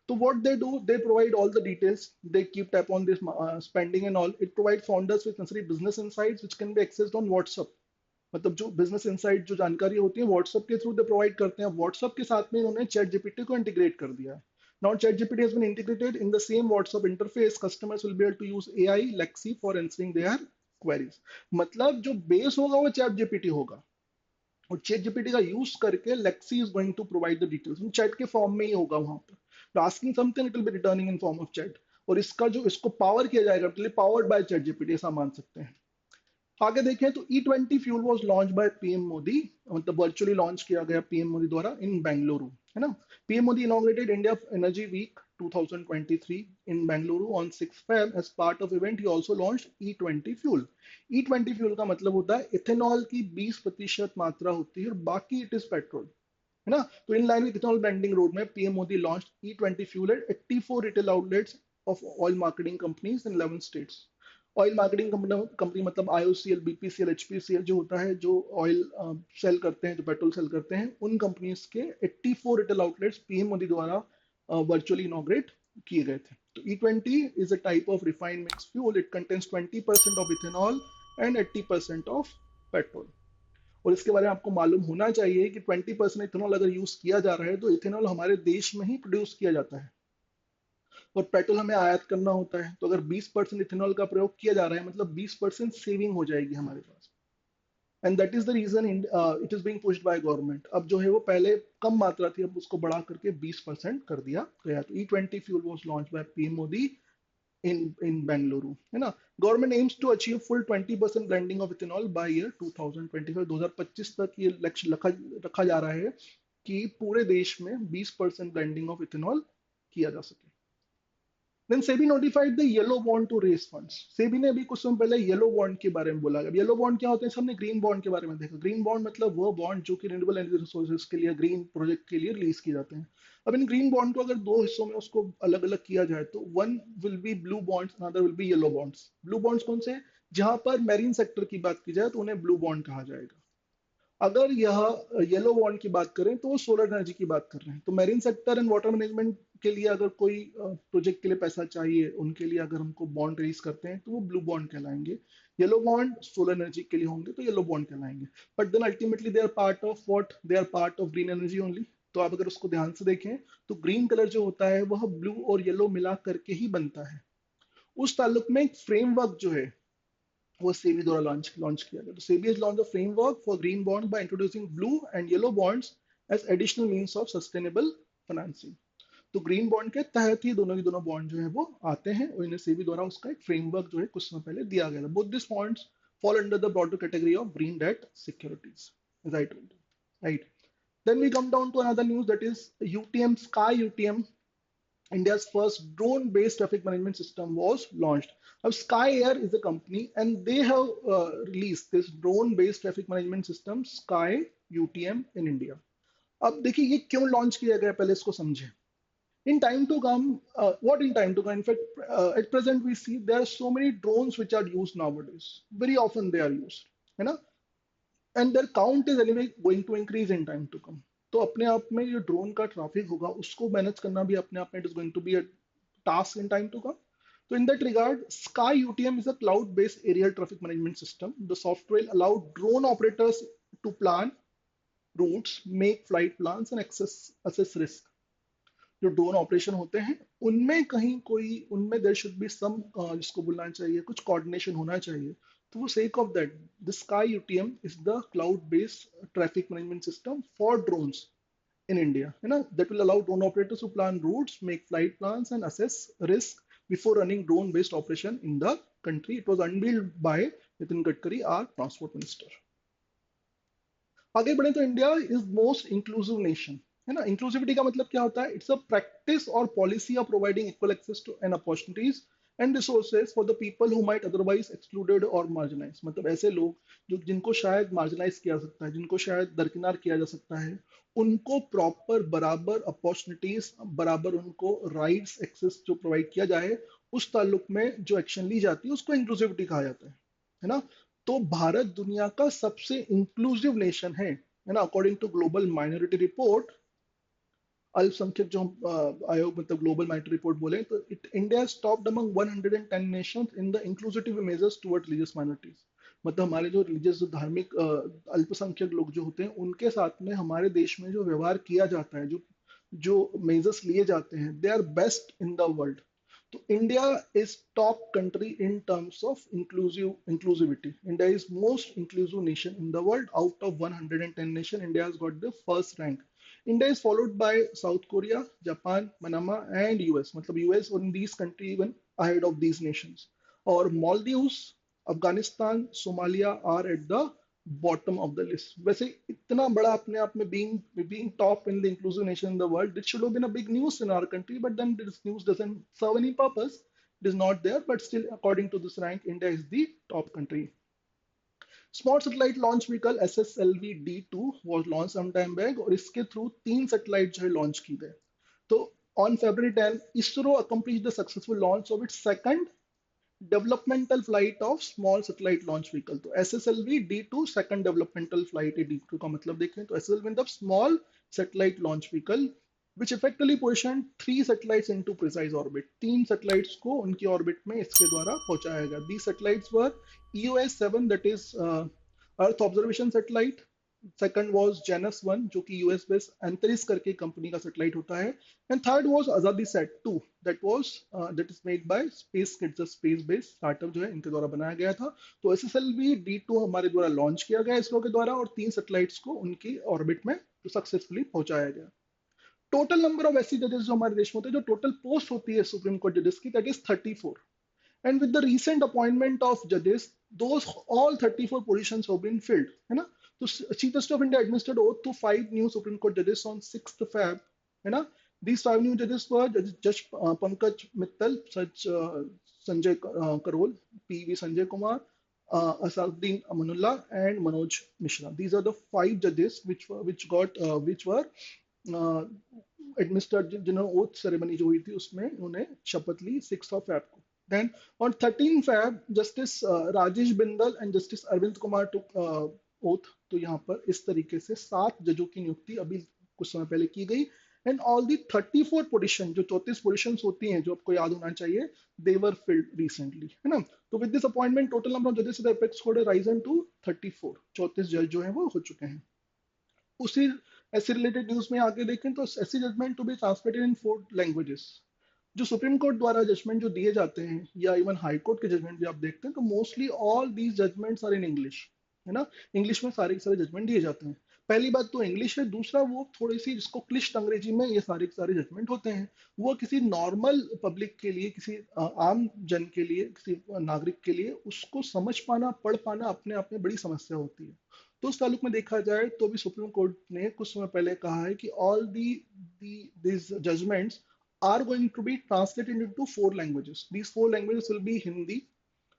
So what they do, they provide all the details. They keep tab on this spending and all. It provides founders with necessary business insights which can be accessed on WhatsApp. मतलब जो बिजनेस इनसाइट जो जानकारी होती है व्हाट्सएप के थ्रू दे प्रोवाइड करते हैं. व्हाट्सएप के साथ में इन्होंने चैट जीपीटी को इंटीग्रेट कर दिया है. Now ChatGPT has been integrated in the same WhatsApp interface. Customers will be able to use AI Lexi for answering their queries. मतलब जो बेस होगा वो चैट जीपीटी होगा, और चैट जीपीटी का यूज करके Lexi is going to provide the details. Chat के फॉर्म में ही होगा वहां पर. Asking something it will be returning in form of chat. और इसका जो इसको पावर किया जाएगा, पावर्ड बाय चैट जीपीटी, ऐसा मान सकते हैं. आगे देखें तो E20 fuel was launch by PM Modi, मतलब वर्चुअली लॉन्च किया गया पीएम मोदी द्वारा इन बेंगलुरु, है ना. PM Modi inaugurated India energy week 2023 in Bangalore on 6 Feb. As part of event, he also launched E20 fuel. E20 fuel का मतलब होता है इथेनॉल की 20% मात्रा होती है और बाकी इट इज पेट्रोल, है ना. तो in line with ethanol blending road में PM Modi launch E20 fuel at 84 retail outlets of oil marketing companies in 11 states. Oil marketing company मतलब आईओसीएल, बीपीसीएल, एचपीसीएल जो होता है, जो ऑयल सेल करते हैं, जो पेट्रोल सेल करते हैं, उन कंपनीज के 84 रिटेल आउटलेट्स पीएम मोदी द्वारा वर्चुअली इनॉग्रेट किए गए थे. तो E20 is a type of refined mix fuel. It contains 20% of ethanol and 80% of petrol. और इसके बारे में आपको मालूम होना चाहिए कि 20% इथेनॉल अगर यूज किया जा रहा है तो इथेनॉल हमारे देश में ही प्रोड्यूस किया जाता है, और पेट्रोल हमें आयात करना होता है. तो अगर 20% इथेनॉल का प्रयोग किया जा रहा है मतलब 20% सेविंग हो जाएगी हमारे पास. And that is the reason it is being pushed by government. अब जो है वो पहले कम मात्रा थी, अब उसको बढ़ा करके 20% कर दिया गया. तो E20 fuel was launch by PM Modi in Bengaluru, है ना. Government aims to achieve full 20% blending of ethanol by year 2025. 2025 तक ये लक्ष्य रखा जा रहा है कि पूरे देश में 20% ब्लेंडिंग ऑफ इथेनॉल किया जा सके. Then SEBI notified the yellow bond to raise funds. SEBI ने अभी कुछ समय पहले येलो बॉन्ड के बारे में बोला. अब येलो बॉन्ड क्या होते हैं, सबने ग्रीन बॉन्ड के बारे में देखा. ग्रीन बॉन्ड मतलब वो बॉन्ड जो कि रिन्यूएबल एनर्जी रिसोर्सेज के लिए, ग्रीन प्रोजेक्ट के लिए रिलीज किए जाते हैं. अब इन ग्रीन बॉन्ड को अगर दो हिस्सों में उसको अलग अलग किया जाए तो one will be blue bonds, another will be yellow bonds. Blue bonds कौन से, जहां पर मैरीन सेक्टर की बात की जाए तो उन्हें ब्लू बॉन्ड कहा जाएगा. अगर यह येलो बॉन्ड की बात करें तो वो सोलर एनर्जी की बात कर रहे हैं. तो marine sector and water management के लिए अगर कोई प्रोजेक्ट के लिए पैसा चाहिए, उनके लिए अगर हमको बॉन्ड रेज करते हैं तो वो ब्लू बॉन्ड कहलाएंगे. येलो बॉन्ड सोलर एनर्जी के लिए होंगे तो येलो बॉन्ड कहलाएंगे. But then ultimately they are part of what, they are part of green energy only. तो आप अगर उसको ध्यान से देखें तो ग्रीन कलर जो होता है वह ब्लू और येलो मिला करके ही बनता है. उस ताल्लुक में एक फ्रेमवर्क जो है वो सेबी द्वारा लॉन्च किया गया. तो SEBI has launched a framework for green bonds by introducing blue and yellow bonds as additional means of sustainable financing. तो ग्रीन बॉन्ड के तहत ही दोनों की दोनों बॉन्ड जो है वो आते हैं, और इन्हें सेबी द्वारा उसका एक फ्रेमवर्क जो है कुछ समय पहले दिया गया था. Both this bonds fall under the broader category of green debt securities, as I told you, right. Then we come down to another news, that is UTM, Sky UTM, India's first drone-based traffic management system was launched. Now, Sky Air is a company, and they have released this drone-based traffic management system, Sky UTM, in India. अब देखिए ये क्यों लॉन्च किया गया, पहले इसको समझें. In time to come, what in time to come? In fact, at present we see there are so many drones which are used nowadays. Very often they are used, है ना? And their count is anyway going to increase in time to come. तो अपने आप में जो ड्रोन का ट्रैफिक होगा उसको मैनेज करना भी अपने आप में it is going to be a task in time to come. So in that regard, Sky UTM is a cloud-based aerial traffic management system. The software allowed drone operators to plan routes, make flight plans, and assess risk. जो ड्रोन ऑपरेशन होते हैं उनमें कहीं कोई उनमें देयर शुड बी सम जिसको बोलना चाहिए कुछ कोऑर्डिनेशन होना चाहिए. तो वो sake of that the sky UTM is the cloud based traffic management system for drones in India, you know, that will allow drone operators to plan routes, make flight plans, and assess risk before running drone-based operation in the country. It was unveiled by Nitin Gadkari, our transport minister. आगे बढ़े तो India is most inclusive nation, है ना. इंक्लूसिविटी का मतलब क्या होता है? इट्स अ प्रैक्टिस और policy of providing equal access to and opportunities and resources for the people who might otherwise excluded और मार्जिनाइज. मतलब ऐसे लोग जो जिनको शायद मार्जिनाइज किया जा सकता है, जिनको शायद दरकिनार किया जा सकता है, उनको प्रॉपर बराबर अपॉर्चुनिटीज, बराबर उनको राइट्स एक्सेस जो प्रोवाइड किया जाए, उस ताल्लुक में जो एक्शन ली जाती है उसको इंक्लूसिविटी कहा जाता है ना. तो भारत दुनिया का सबसे इंक्लूसिव नेशन है ना. According to global minority report, अल्पसंख्यक जो आयोग मतलब ग्लोबल माइनॉरिटी रिपोर्ट बोले तो India is topped among 110 nations in the inclusive measures toward religious minorities. मतलब हमारे जो रिलीजियस जो धार्मिक अल्पसंख्यक लोग जो होते हैं उनके साथ में हमारे देश में जो व्यवहार किया जाता है, जो जो मेजर्स लिए जाते हैं, they are best in the world. तो India is top country in terms of inclusivity. India is most inclusive nation in the world. Out of 110 nation, India has got the first rank. India is followed by South Korea, Japan, Panama, and US. मतलब US on these countries even ahead of these nations. और Maldives, Afghanistan, Somalia are at the bottom of the list. वैसे इतना बड़ा अपने आप में being top in the inclusive nation in the world, this should have been a big news in our country, but then this news doesn't serve any purpose. It is not there, but still, according to this rank, India is the top country. Small satellite launch vehicle SSLV D2 was launched some time back और इसके थ्रू 3 सैटेलाइट जो है लॉन्च की गए. तो on February 10, ISRO accomplished the successful launch of its second developmental flight of small satellite launch vehicle. तो SSLV D2 second developmental flight है. D2 का मतलब देखें तो SSLV मतलब small satellite launch vehicle which effectively positioned 3 satellites into precise orbit. 3 satellites को उनकी ऑर्बिट में इसके द्वारा पहुंचाया गया. These satellites were EOS-7, that is Earth Observation Satellite. Second was Janus 1 जो कि यूएस बेस्ड एंथेरिस करके कंपनी का सैटेलाइट होता है. एंड थर्ड वाज आजादी set 2, that is made by space kids, space based startup जो है इनके द्वारा बनाया गया था. तो एसएसएलवी D2 हमारे द्वारा लॉन्च किया गया इसरो के द्वारा और 3 सैटेलाइट्स को उनकी ऑर्बिट में सक्सेसफुली पहुंचाया गया. टोटल नंबर ऑफ ऐसी जजेस जो हमारे देश में होते हैं, जो टोटल पोस्ट होती है सुप्रीम कोर्ट जजेस की, that is 34. And with the recent appointment of judges, those all 34 positions have been filled, है ना. तो Chief Justice of India administered oath to 5 new Supreme Court judges on 6th Feb, है ना. These 5 new judges were Judge Pankaj Mittal, Judge Sanjay Karol, P.V. Sanjay Kumar, Asaduddin Amanullah, and Manoj Mishra. These are the 5 judges which were administered, जिन्होंने ओथ सेरेमनी जो हुई थी उसमें उन्होंने शपथ ली 6th of Feb को. Then on 13 Feb, Justice Rajesh Bindal and Justice Arvind Kumar took oath. तो यहाँ पर इस तरीके से 7 जजों की नियुक्ति अभी कुछ समय पहले की गई. एंड ऑल दी 34 पोजीशन, जो 34 पोजीशन होती हैं जो आपको याद होना चाहिए, दे वर फिल्ड रिसेंटली, है ना. तो with this appointment total number of जजेस in the apex court risen to 34. 34 जज जो हैं वो हो चुके हैं. उसी ऐसे रिलेटेड न्यूज में आगे देखें तो ऐसी judgement to be translated in 4 languages. जो सुप्रीम कोर्ट द्वारा जजमेंट जो दिए जाते हैं या इवन हाई कोर्ट के जजमेंट भी आप देखते हैं तो mostly all these judgements are in English, है ना. इंग्लिश में सारे के सारे जजमेंट दिए जाते हैं. पहली बात तो इंग्लिश है. दूसरा वो थोड़ी सी जिसको क्लिष्ट अंग्रेजी में ये सारे के सारे जजमेंट होते हैं, वो किसी नॉर्मल पब्लिक के लिए, किसी आम जन के लिए, किसी नागरिक के लिए उसको समझ पाना, पढ़ पाना अपने आप में बड़ी समस्या होती है. तो उस ताल्लुक में देखा जाए तो भी सुप्रीम कोर्ट ने कुछ समय पहले कहा है कि all these judgements are going to be translated into 4 languages. These 4 languages will be Hindi,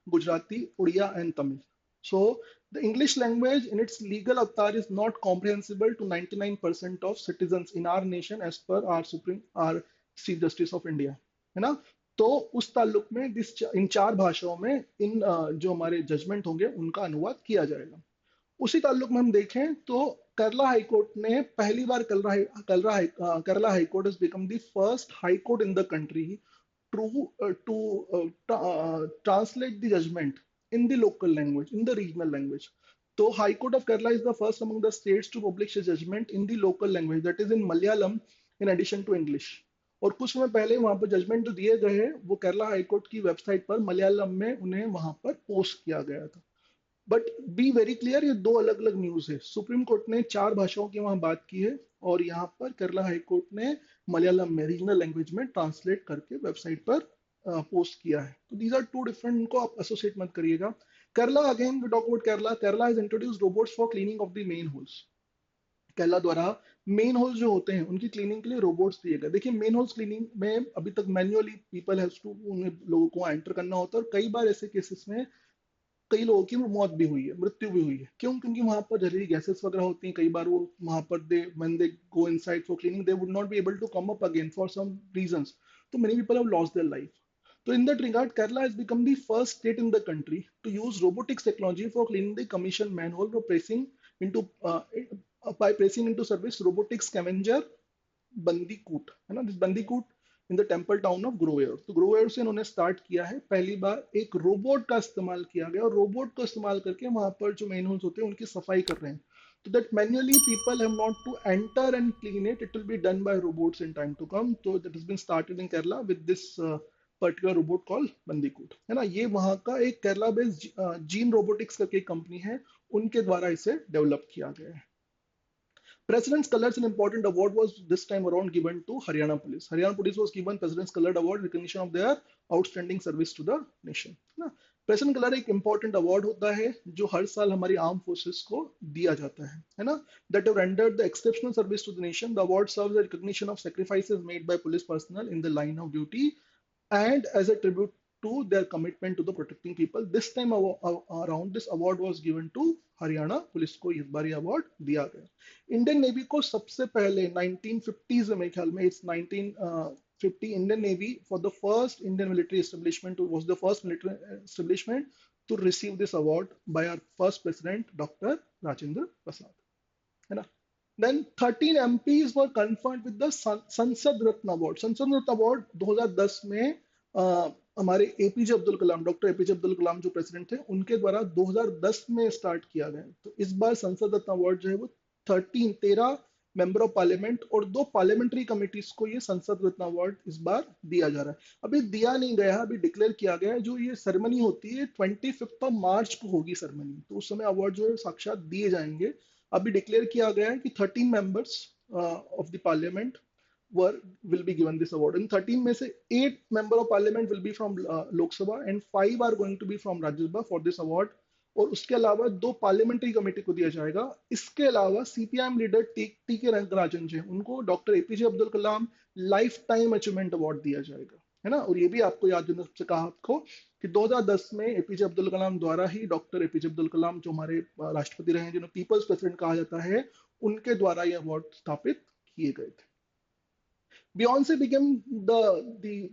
Gujarati, Odia, and Tamil. So the English language in its legal avatar is not comprehensible to 99% of citizens in our nation as per our chief justice of India, है ना। तो उस ताल्लुक में इन चार भाषाओं में इन जो हमारे जजमेंट होंगे उनका अनुवाद किया जाएगा। उसी ताल्लुक में हम देखें तो केरला हाई कोर्ट ने पहली बार Kerala high court has become the first high court in the country to translate the judgment in the local language, in the regional language. So High Court of Kerala is the first among the states to publish a judgment in the local language, that is in Malayalam, in addition to English. और कुछ समय पहले वहां पर जजमेंट जो दिए गए हैं वो केरला हाई कोर्ट की वेबसाइट पर मलयालम में उन्हें वहां पर पोस्ट किया गया था। बट बी वेरी क्लियर, ये दो अलग अलग न्यूज है। सुप्रीम कोर्ट ने चार भाषाओं की वहां बात की है और यहाँ पर केरला हाई कोर्ट ने मलयालम में रीजनल लैंग्वेज में ट्रांसलेट करके वेबसाइट पर पोस्ट किया है। तो दीज आर टू डिफरेंट, इनको आप एसोसिएट मत करिएगा। Kerala, again we talk about Kerala. Kerala has introduced robots for cleaning of the manholes. Kerala द्वारा मेन होल्स जो होते हैं उनकी क्लीनिंग के लिए रोबोट्स दिए गए। देखिए मेन होल्स क्लीनिंग में अभी तक मैन्युअली पीपल हैज टू, उन्हें लोगों को एंटर करना होता है और कई बार ऐसे केसेस में कई लोगों की मौत भी हुई है, मृत्यु भी हुई है। क्यों? क्योंकि वहां पर जहरीली गैसेस वगैरह होती हैं। कई बार वो वहां पर they when they go inside for cleaning they would not be able to come up again for some reasons. तो many people have lost their life. तो in that regard, Kerala has become the first state in the country to use robotics technology for cleaning the commission manhole into uh, by pressing into service robotic scavenger bandicoot, है ना, this bandicoot in the temple town of Guruvayur. तो गुरुवायूर से इन्होंने स्टार्ट किया है। पहली बार एक रोबोट का इस्तेमाल किया गया और रोबोट को इस्तेमाल करके वहां पर जो मेन होल्स होते हैं उनकी सफाई कर रहे हैं। तो that manually people have not to enter and clean it will be done by robots in time to come. तो that has been started in Kerala with this particular robot call bandicoot, है ना। ये वहां का एक केरला बेस्ड जीन रोबोटिक्स करके कंपनी है, उनके द्वारा इसे डेवलप किया गया है। President's Colors, an important award, was this time around given to Haryana Police. Haryana Police was given President's Color Award, recognition of their outstanding service to the nation. ना, प्रेसिडेंट कलर एक इंपॉर्टेंट अवार्ड होता है जो हर साल हमारी आर्म फोर्सेस को दिया जाता है ना। That have rendered the exceptional service to the nation. The award serves as recognition of sacrifices made by police personnel in the line of duty and as a tribute to their commitment to the protecting people. This time around this award was given to Haryana police को इस बार ये अवार्ड दिया गया। इंडियन नेवी को सबसे पहले 1950s में, मेरे ख्याल में it's 1950, Indian navy for the first Indian military establishment was the first military establishment to receive this award by our first president doctor Rajendra Prasad, है ना। Then 13 MPs were conferred with the संसद रत्न अवार्ड। संसद रत्न अवार्ड 2010 में हमारे APJ Abdul Kalam, doctor APJ Abdul Kalam जो प्रेसिडेंट थे उनके द्वारा 2010 में स्टार्ट किया गया। तो इस बार संसद रत्न अवार्ड जो है वो 13 मेंबर ऑफ पार्लियामेंट और 2 पार्लियामेंट्री कमिटीज को ये संसद रत्न अवार्ड इस बार दिया जा रहा है। अभी दिया नहीं गया, अभी डिक्लेयर किया गया है। जो ये सेरेमनी होती है 25 मार्च को होगी सेरेमनी, तो उस समय अवार्ड जो है साक्षात दिए जाएंगे। अभी डिक्लेयर किया गया है कि 13 members of the parliament were will be given this award. इन 13 में से 8 member of parliament will be from Lok Sabha and 5 are going to be from Rajya Sabha for this award. और उसके अलावा 2 पार्लियामेंट्री कमेटी को दिया जाएगा। इसके अलावा सीपीआईएम लीडर टी के रंगराजन जी, उनको doctor APJ Abdul Kalam life time achievement award दिया जाएगा, है ना। और ये भी आपको याद देना सबसे कहा आपको कि 2010 में एपीजे अब्दुल कलाम द्वारा ही, डॉक्टर एपीजे अब्दुल कलाम जो हमारे राष्ट्रपति रहे हैं, जिन्हें पीपल्स प्रेसिडेंट कहा जाता है, उनके द्वारा ये अवार्ड स्थापित किए गए थे। Beyonce became the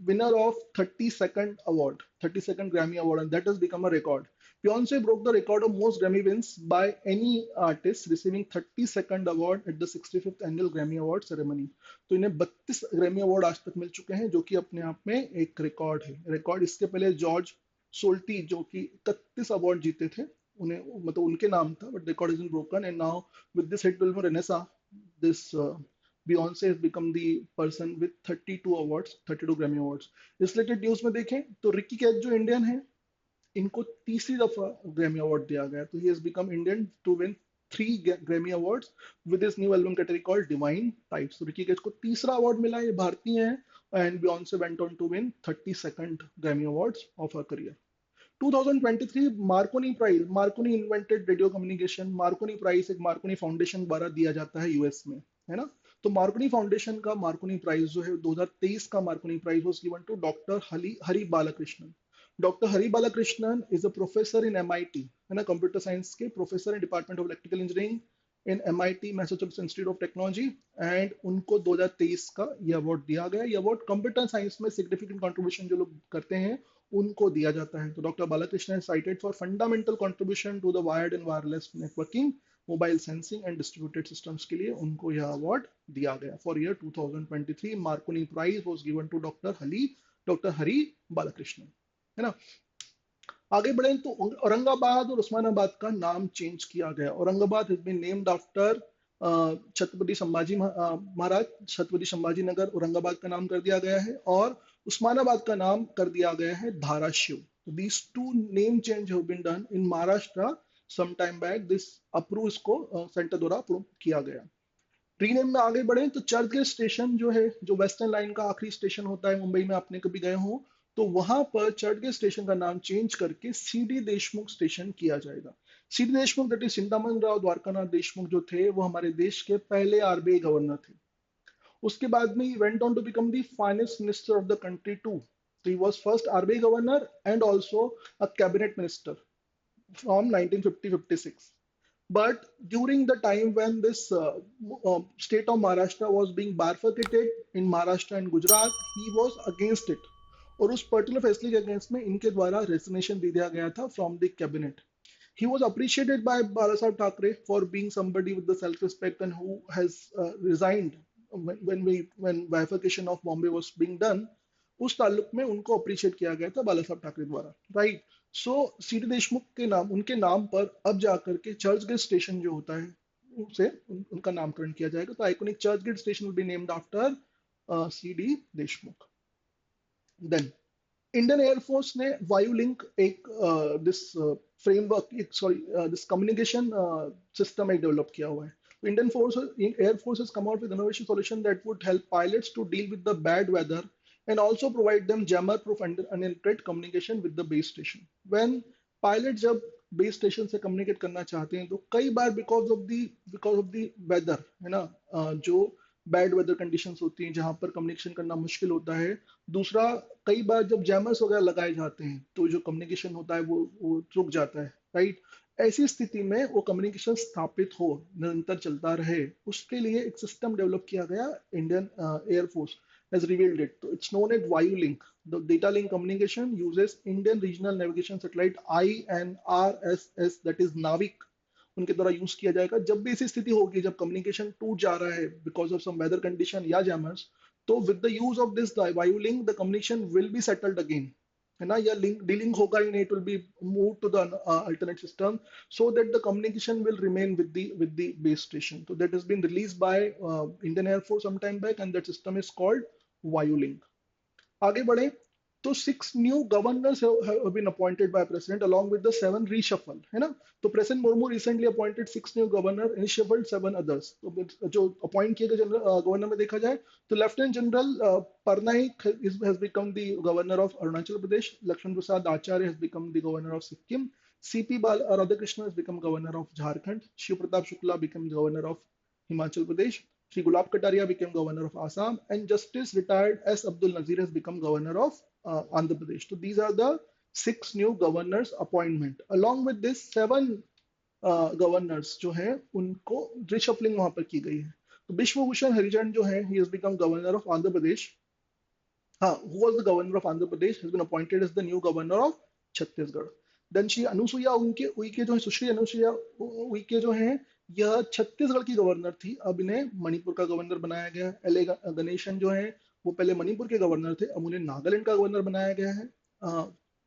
winner of 32nd award, 32nd Grammy Award, and that has become a record. Beyonce broke the record of most Grammy wins by any artist, receiving 32nd award at the 65th annual Grammy Award ceremony. तो इन्हें 32 ग्रैमी अवार्ड आज तक मिल चुके हैं, जो कि अपने आप में एक रिकॉर्ड है। रिकॉर्ड इसके पहले जॉर्ज सोल्टी जो कि 31 अवार्ड जीते थे, उन्हें मतलब उनके नाम था, but record is broken and now with this hit film Renaissance, this Beyonce has become the person with 32 awards, 32 Grammy Awards. इस रिलेटेड न्यूज में देखें तो रिकी कैच जो इंडियन है, इनको तीसरी दफा ग्रैमी अवार्ड दिया गया। तो he has become Indian to win 3 Grammy awards with his new album category called divine types. तो रिकी कैच को तीसरा अवार्ड मिला, ये भारतीय हैं। And Beyonce went on to win 32nd Grammy Awards of her career. 2023 Marconi prize, Marconi invented radio communication. Marconi prize एक मार्कोनी फाउंडेशन द्वारा दिया जाता है यूएस में, है ना। तो मार्कोनी फाउंडेशन का मार्कोनी प्राइज जो है 2023 का Marconi prize was given to doctor Hari Balakrishnan. Doctor Hari Balakrishnan is a professor in MIT, है ना, कंप्यूटर साइंस के professor in department of electrical engineering in MIT Massachusetts institute of technology, and उनको 2023 का ये अवार्ड दिया गया। ये अवार्ड कंप्यूटर साइंस में सिग्निफिकेंट कंट्रीब्यूशन जो लोग करते हैं उनको दिया जाता है। तो doctor Balakrishnan cited for fundamental contribution to the wired and wireless networking, mobile sensing and distributed systems के लिए उनको यह अवार्ड दिया गया for year 2023। Marconi prize was given to doctor Hari Balakrishnan, है ना। आगे बढ़े तो औरंगाबाद और उस्मानाबाद का नाम चेंज किया गया। Aurangabad has been named after Chhatrapati Sambhaji Maharaj. Chhatrapati Sambhaji Nagar Aurangabad का नाम कर दिया गया है, और उस्मानाबाद का नाम कर दिया गया है Dharashiv. These two name change have been done in Maharashtra some time back. This approve, इसको सेंटर द्वारा अप्रूव किया गया। रीनेम में आगे बढ़े तो चर्चगेट स्टेशन जो है, जो वेस्टर्न लाइन का आखिरी स्टेशन होता है मुंबई में, आपने कभी गए हो तो वहां पर चर्चगेट स्टेशन का नाम चेंज करके CD देशमुख स्टेशन किया जाएगा। CD Deshmukh, that is Chintaman Rao Dwarkanath Deshmukh, जो थे वो हमारे देश के पहले RBI गवर्नर थे। उसके बाद में he went on to become the finance minister of the country too. So he was first RBI governor and also a cabinet minister from 1950-56. But during the time when this state of Maharashtra was being bifurcated in Maharashtra and Gujarat, he was against it. और उस पर्टिकुलर फैसले के अगेंस्ट में इनके द्वारा रेजिग्नेशन दे दिया गया था from the cabinet. He was appreciated by Balasaheb Thackeray for being somebody with the self-respect and who has resigned when bifurcation of Bombay was being done। उस ताल्लुक में उनको अप्रिशिएट किया गया था बाला साहब ठाकरे द्वारा, राइट। सो CD देशमुख के नाम, उनके नाम पर अब जाकर के चर्चगेट स्टेशन जो होता है उसे उनका नामकरण किया जाएगा। तो iconic Churchgate station will be named after CD Deshmukh. Then Indian air force ने वायु लिंक एक this framework, sorry this communication system एक डेवलप किया हुआ है। Indian force air force has come out with innovation solution that would help pilots to deal with the bad weather and also provide them jammer proof and unencrypted communication with the base station। when pilots जब बेस स्टेशन से कम्युनिकेट करना चाहते हैं तो कई बार बिकॉज ऑफ द वेदर, है ना, जो बैड वेदर कंडीशंस होती हैं जहां पर कम्युनिकेशन करना मुश्किल होता है। दूसरा, कई बार जब जैमर्स वगैरह लगाए जाते हैं तो जो कम्युनिकेशन होता है वो रुक जाता है, राइट। ऐसी स्थिति में वो कम्युनिकेशन स्थापित हो, निरंतर चलता रहे, उसके लिए एक सिस्टम डेवलप किया गया। Indian air force has revealed it। So it's known as Vayu Link। The data link communication uses Indian Regional Navigation Satellite INRSS, that is Navik, उनके द्वारा यूज किया जाएगा। जब भी ऐसी स्थिति होगी जब कम्युनिकेशन टूट जा रहा है because of some weather condition या जैमर्स, तो with the use of this Vayu link the communication will be settled again, है ना। या लिंक डीलिंक होगा ही नहीं, it will be move to the alternate system so that the communication will remain with the base station. तो that has been released by Indian air force some time back and that system is called Vayu link. आगे बढ़े तो 6 new governors have been appointed by president along with the 7 reshuffle, है ना। तो president Murmu recently appointed 6 new governor and reshuffled 7 others। तो जो अपॉइंट किए गए गवर्नर में देखा जाए तो lieutenant general Parnaik has become the governor of Arunachal Pradesh, Lakshman Prasad Acharya has become the governor of Sikkim, CP Radhakrishnan has become governor of Jharkhand, Shiv Pratap Shukla became governor of Himachal Pradesh, Shri Gulab Kataria became governor of Assam, and Justice retired S. Abdul Nazir has become governor of Andhra Pradesh। So these are the 6 new governors appointment। Along with this 7 governors जो हैं उनको रिशफलिंग वहां पर की गई है। तो विश्वभूषण हरिजन जो है, he has become governor of Andhra Pradesh। हाँ, who was the governor of Andhra Pradesh has been appointed as the new governor of Chhattisgarh. Then Shri Anusuiya Uikey जो है, सुश्री अनुसुईया उइके जो हैं, यह छत्तीसगढ़ की गवर्नर थी, अब इन्हें मणिपुर का गवर्नर बनाया गया। एल ए गणेशन जो है वो पहले मणिपुर के गवर्नर थे, अब उन्हें नागालैंड का गवर्नर बनाया गया है।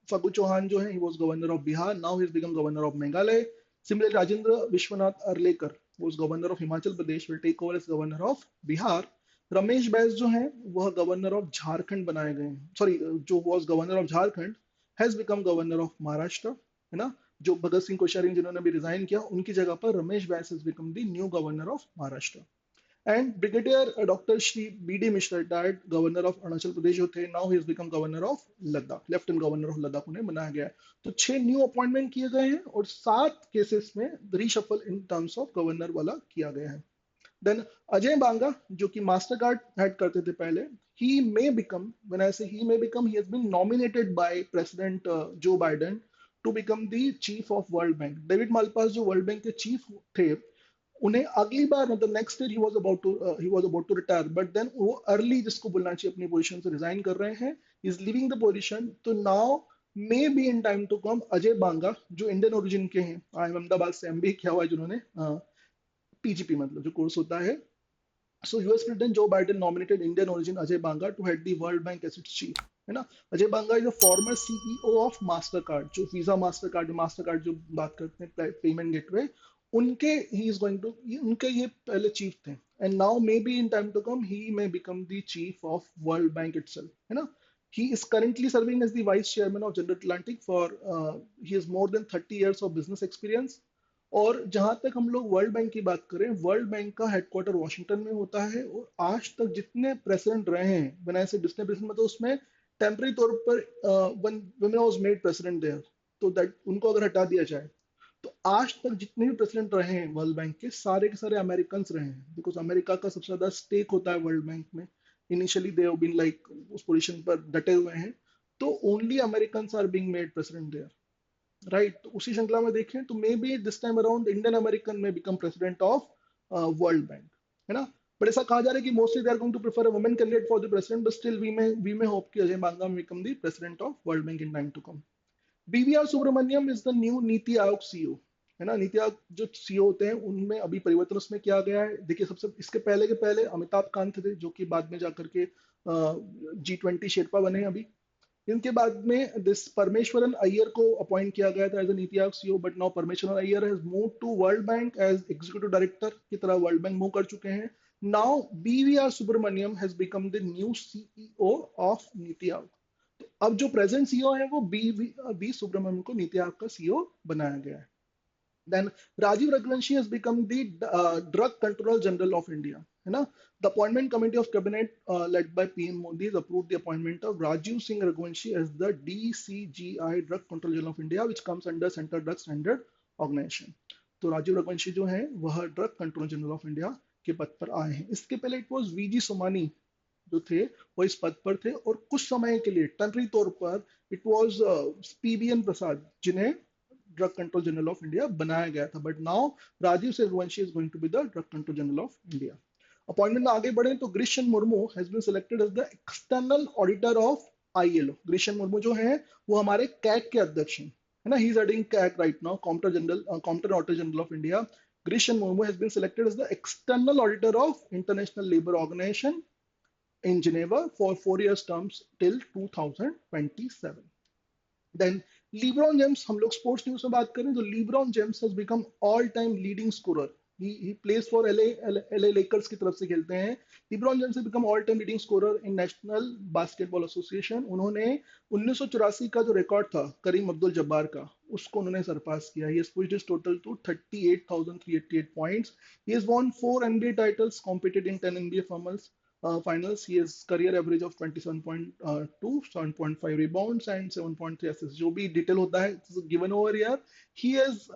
फगु चौहान जो है, he was governor of Bihar, now he has become governor of Meghalaya। Similarly, Rajendra Vishwanath Arlekar was governor of Himachal Pradesh, will take over as governor of Bihar। Ramesh Bais जो हैं वह गवर्नर ऑफ झारखंड बनाए गए हैं, सॉरी, जो was governor of Jharkhand has become governor of Maharashtra, है ना। जो भगत सिंह कोश्यारी जिन्होंने भी रिजाइन किया, उनकी जगह पर Ramesh Bais has become the new governor of Maharashtra. And brigadier doctor Shri BD Mishra, retired governor of Arunachal Pradesh जो थे, now he has become governor of Ladakh, lieutenant governor of Ladakh उन्हें बनाया गया है। तो 6 न्यू अपॉइंटमेंट किए गए हैं और 7 केसेस में reshuffle in terms of governor वाला किया गया है। देन अजय बांगा जो कि मास्टर कार्ड हेड करते थे पहले, he may become, when I say he may become, he has been nominated by President Joe Biden to become the chief of World Bank। David Malpass जो वर्ल्ड बैंक के चीफ थे, उन्हें अगली बार मतलब next year he was about to retire, but then वो अर्ली, जिसको बोलना चाहिए, अपनी पोजीशन से रिजाइन कर रहे हैं, इज लिविंग द पोजीशन। तो now may be in time to come Ajay Banga, जो इंडियन ओरिजिन के हैं, अहमदाबाद से एमबीए किया हुआ है जिन्होंने, पीजीपी मतलब जो कोर्स होता है। So US President Joe Biden nominated Indian origin Ajay Banga to head the World Bank as its chief, है ना। Ajay Banga is a former CEO of Mastercard, जो वीजा मास्टरकार्ड जो बात करते हैं पेमेंट गेटवे, उनके ही इज गोइंग टू, उनके ये पहले चीफ थे। And now may be in time to come he may become the chief of world bank itself, है ना। He is currently serving as the vice chairman of General Atlantic for he has more than 30 years of business experience। और जहां तक हम लोग वर्ल्ड बैंक की बात करें, वर्ल्ड बैंक का हेडक्वार्टर वॉशिंगटन में होता है, और आज तक जितने प्रेसिडेंट रहे हैं, बनाए से डिस्ने प्रेसिडेंट, मतलब उसमें टेम्पररी तौर पर one women was made president there, तो दैट उनको अगर हटा दिया जाए, तो आज तक जितने भी प्रेसिडेंट रहे हैं वर्ल्ड बैंक के सारे अमेरिकन रहे हैं, बिकॉज अमेरिका का सबसे ज्यादा स्टेक होता है वर्ल्ड बैंक में। Initially they have been like उस पोजीशन पर डटे हुए हैं, तो only American are being made president there, right. तो उसी श्रृंखला में देखें तो may be this time around Indian American man become president of world bank, है ना। बट ऐसा कहा जा रहा है कि mostly they are going to prefer a women candidate for the president, but still we may hope कि Ajay Banga become the president of world bank in time to come. BVR Subrahmanyam is the new NITI Aayog CEO, है ना। नीति आयोग जो सीईओ होते हैं उनमें अभी परिवर्तन उसमें किया गया है। देखिए, सबसे इसके पहले के पहले अमिताभ कांत थे, जो कि बाद में जाकर के G20 शेरपा बने अभी। इनके बाद में दिस परमेश्वरन अय्यर को अपॉइंट किया गया था as Niti Aayog CEO, but now Parameswaran Iyer has move to world bank as executive director की तरह वर्ल्ड बैंक मूव कर चुके हैं। Now BVR Subrahmanyam has become the new CEO of Niti Aayog. तो अब जो प्रेजेंट सीईओ है वो बी सुब्रमण्यम को नीति आयोग का सीईओ बनाया गया है। Then Rajiv Raghuvanshi has become the Drug Control General of India. है ना? The appointment committee of cabinet led by PM Modi has approved the appointment of Rajiv Singh Raghuvanshi as the DCGI Drug Control General of India, which comes under Central Drug Standard Organization. तो राजीव रघुवंशी जो है वह drug control general of India के पद पर आए हैं। इसके पहले इट वाज वीजी सोमानी जो थे वो इस पद पर थे, और कुछ समय के लिए टेम्पररी तौर पर इट वाज पीबीएन प्रसाद जिन्हें drug control general of India बनाया गया था। बट now Rajiv Raghuvanshi is going to be the drug control general of India. Appointment में आगे बढ़े तो Girish Murmu has been selected as the external auditor of ILO. Girish Murmu जो है वो हमारे कैग के अध्यक्ष हैं, है ना। He is heading CAG right now, comptroller auditor general of India. Girish Murmu has been selected as the external auditor of international labour organization in Geneva for 4 years terms till 2027. Then LeBron James, हम लोग स्पोर्ट्स न्यूज में बात करें तो LeBron James has become all time leading scorer. He plays for LA Lakers की तरफ से खेलते हैं। LeBron James has become all time leading scorer in National Basketball Association. उन्होंने 1984 का जो रिकॉर्ड था करीम अब्दुल जब्बार का, उसको उन्होंने सरपास किया। He has pushed his total to 38,388 points. He has won 4 NBA titles, competed in 10 NBA finals. He has career average of 27.2, 7.5 rebounds and 7.3 assists. जो भी डिटेल होता है गिवन ओवर यार, ही हैज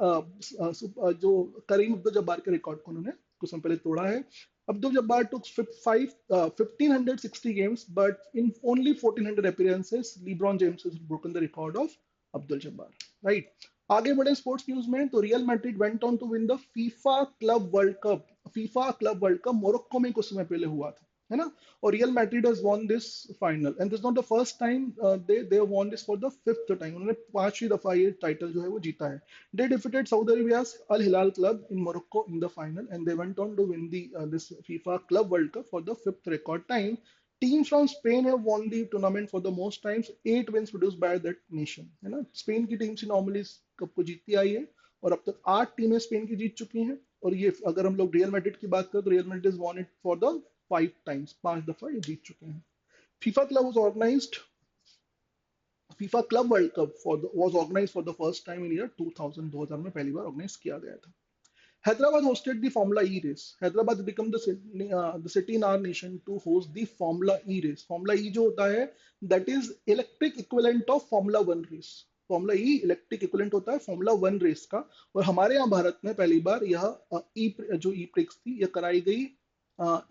जो करीम अब्दुल जब्बार के रिकॉर्ड को उन्होंने कुछ समय पहले तोड़ा है। Abdul Jabbar took 1560 games, but in only 1400 appearances, LeBron James has broken the record of Abdul Jabbar, right. आगे बढ़े स्पोर्ट्स न्यूज में तो Real Madrid went on to win the FIFA club world cup. FIFA club world cup Morocco में कुछ समय पहले हुआ था, है ना। और Real Madrid has won this final and this not the first time, they won this for the fifth time. उन्होंने 5वीं दफा ये टाइटल जो है वो जीता है। They defeated Saudi Arabia's Al Hilal club in Morocco in the final and they went on to win the this FIFA club world cup for the fifth record time. Teams from Spain have won the tournament for the most times, 8 wins produced by that nation, है ना। स्पेन की टीम से नॉर्मली इस कप को जीतती आई है, और अब तक 8 टीमें स्पेन की जीत चुकी हैं। और ये अगर हम लोग रियल मैड्रिड की बात करें तो Real Madrid won it for the 5 times, 5 दफा ये जीत चुके हैं। FIFA club was organised FIFA club world cup was organised for the first time in year 2000 में पहली बार ऑर्गेनाइज किया गया था। Hyderabad hosted the Formula E race. Hyderabad has become the city in our nation to host the Formula E race. Formula E जो होता है that is electric equivalent of Formula 1 race. Formula E electric equivalent होता है Formula 1 रेस का। और हमारे यहाँ भारत में पहली बार यह जो ई प्रिक्स थी यह कराई गई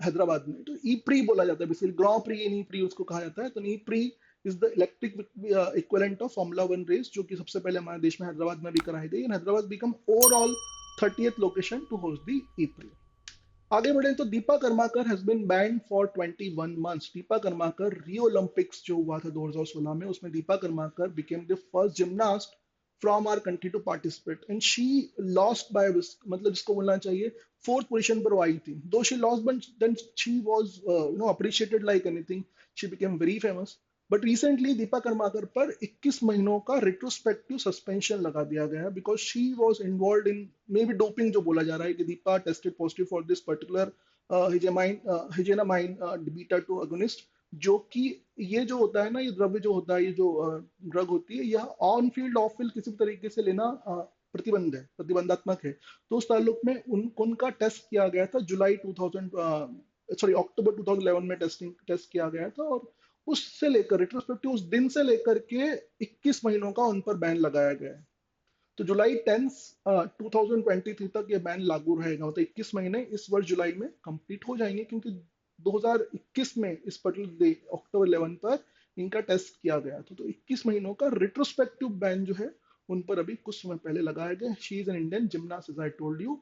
हैदराबाद में। तो ई प्री बोला जाता है, basically grand prix in E prix उसको कहा जाता है। तो E prix is the electric equivalent of Formula 1 race, जो कि सबसे पहले हमारे देश में हैदराबाद में भी कराई गई। And Hyderabad become overall 30th location to host the E3. आगे बढ़े तो Deepa Karmakar has been banned for 21 months. Deepa Karmakar Rio Olympics जो हुआ था 2016 में, उसमें Deepa Karmakar became the first gymnast from our country to participate and she lost by, मतलब जिसको बोलना चाहिए फोर्थ पोजीशन पर वो आई थी. Though she lost but then she was appreciated like anything. She became very famous. But recently Deepa Karmakar पर 21 महीनों का रिट्रोस्पेक्टिव सस्पेंशन लगा दिया गया है because she was involve in may be doping. जो बोला जा रहा है कि Dipa tested positive for this particular higenamine beta 2 agonist, जो कि ये जो होता है ना, ये द्रव्य जो होता है, ये जो ड्रग होती है, यह ऑन फील्ड ऑफ फील्ड किसी भी तरीके से लेना प्रतिबंध है, प्रतिबंधात्मक है. तो उस ताल्लुक में उनका टेस्ट किया गया था जुलाई 2000, सॉरी अक्टूबर 2011 में टेस्ट किया गया था. और उससे लेकर रिट्रोस्पेक्टिव उस दिन से लेकर के 21 महीनों का उन पर बैन लगाया गया है. तो जुलाई 10 2023 तक ये बैन लागू रहेगा. मतलब 21 महीने इस वर्ष जुलाई में कंप्लीट हो जाएंगे, क्योंकि 2021 में इस पर्टिकुलर डे अक्टूबर 11 पर इनका टेस्ट किया गया था. तो 21 महीनों का रिट्रोस्पेक्टिव बैन जो है उन पर अभी कुछ समय पहले लगाया गया. She is an Indian gymnast as I told you.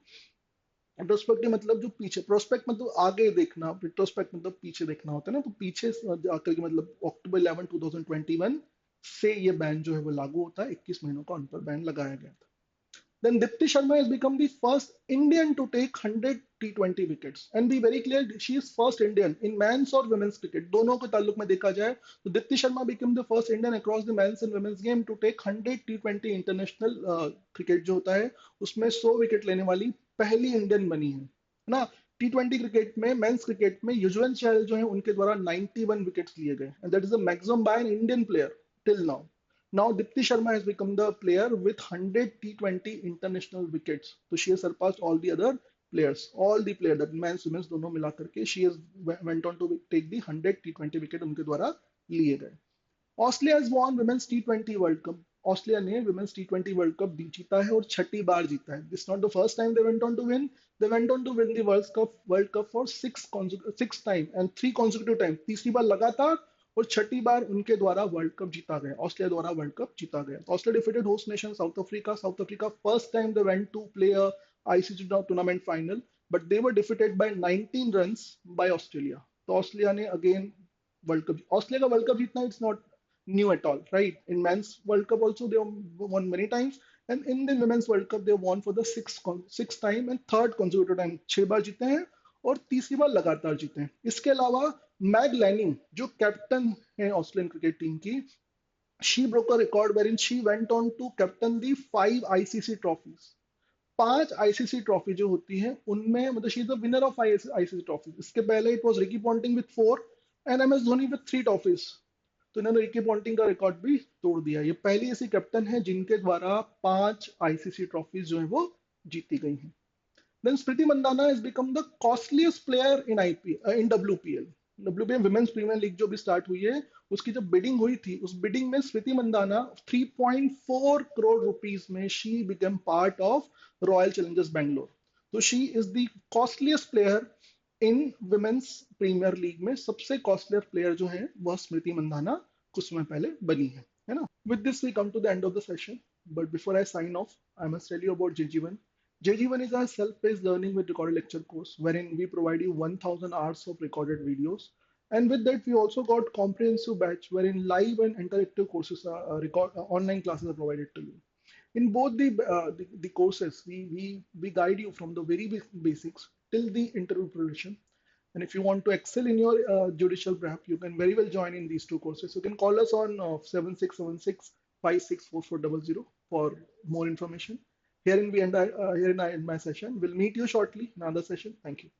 Retrospective मतलब जो पीछे, प्रोस्पेक्ट मतलब आगे देखना, रिट्रोस्पेक्ट मतलब पीछे देखना होता है ना. तो पीछे आकर के मतलब अक्टूबर 11 2021 से ये बैन जो है वो लागू होता है. 21 महीनों का उन पर बैन लगाया गया था. Then Dipti Sharma has become the first Indian to take 100 T20 wickets. And be very clear, she is first Indian in men's or women's cricket. दोनों के ताल्लुक में देखा जाए तो Deepti Sharma became the first Indian across the men's and women's game to take 100 T20 international cricket जो होता है उसमें 100 विकेट लेने वाली पहली इंडियन बनी है ना. T20 क्रिकेट में, मेंस क्रिकेट में युजवेंद्र चहल जो है उनके द्वारा 91 विकेट्स लिए गए and that is the maximum bye an Indian player till now. Now Dipti Sharma has become the player with 100 T20 international wickets. So she has surpassed all the other players, all the players that men's women's दोनों मिला करके she has went on to take the 100 T20 wicket उनके द्वारा लिए गए. Australia has won women's T20 world cup. Australia ने women's T20 वर्ल्ड कप जीता है और छठी बार जीता है. This not the first time they went on to win. They went on to win the world cup for six time and three consecutive time. तीसरी बार लगातार और छठी बार उनके द्वारा वर्ल्ड कप जीता गया, ऑस्ट्रेलिया द्वारा वर्ल्ड कप जीता गया. Australia defeated host nation South Africa. South Africa first time they went to play a ICC tournament final, but they were defeated by 19 runs by Australia. तो ऑस्ट्रेलिया ने अगेन वर्ल्ड कप, ऑस्ट्रेलिया का वर्ल्ड कप जीतना it's not new at all, right? In men's World Cup also they won many times, and in the women's World Cup they won for the sixth time and third consecutive time. 6 बार जीते हैं और तीसरी बार लगातार जीते हैं. इसके अलावा मैग लैनिंग जो कैप्टन है ऑस्ट्रेलियन क्रिकेट टीम की, she broke a record wherein she went on to captain the 5 ICC trophies. 5 ICC trophy जो होती है उनमें, मतलब she is the winner of ICC trophy. इसके पहले it was Ricky Ponting with 4 and M S Dhoni with 3 trophies. तो इन्होंने रिकी पॉन्टिंग का रिकॉर्ड भी तोड़ दिया. ये पहली ऐसी कैप्टन है जिनके द्वारा 5 आईसीसी ट्रॉफीज जो है वो जीती गई हैं. Then Smriti Mandhana has become the costliest player in IPL, in WPL. WPL Women's Premier League जो भी स्टार्ट हुई है, उसकी जब बिडिंग हुई थी, उस बिडिंग में स्मृति मंदाना 3.4 करोड़ रुपीस में she become part of Royal Challengers Bangalore. So she is the costliest player in women's premier league में. सबसे कॉस्टलियर प्लेयर जो है वह स्मृति मंदाना कुछ समय पहले बनी है ना. With this we come to the end of the session, but before I sign off I must tell you about JG1. JG1 is our self-paced learning with recorded lecture course wherein we provide you 1000 hours of recorded videos. And with that, we also got comprehensive batch wherein live and interactive courses are online classes are provided to you. In both the courses, we guide you from the very basics till the interview preparation. And if you want to excel in your judicial prep, you can very well join in these two courses. You can call us on 7676 for more information. Herein I end my session. We'll meet you shortly in another session. Thank you.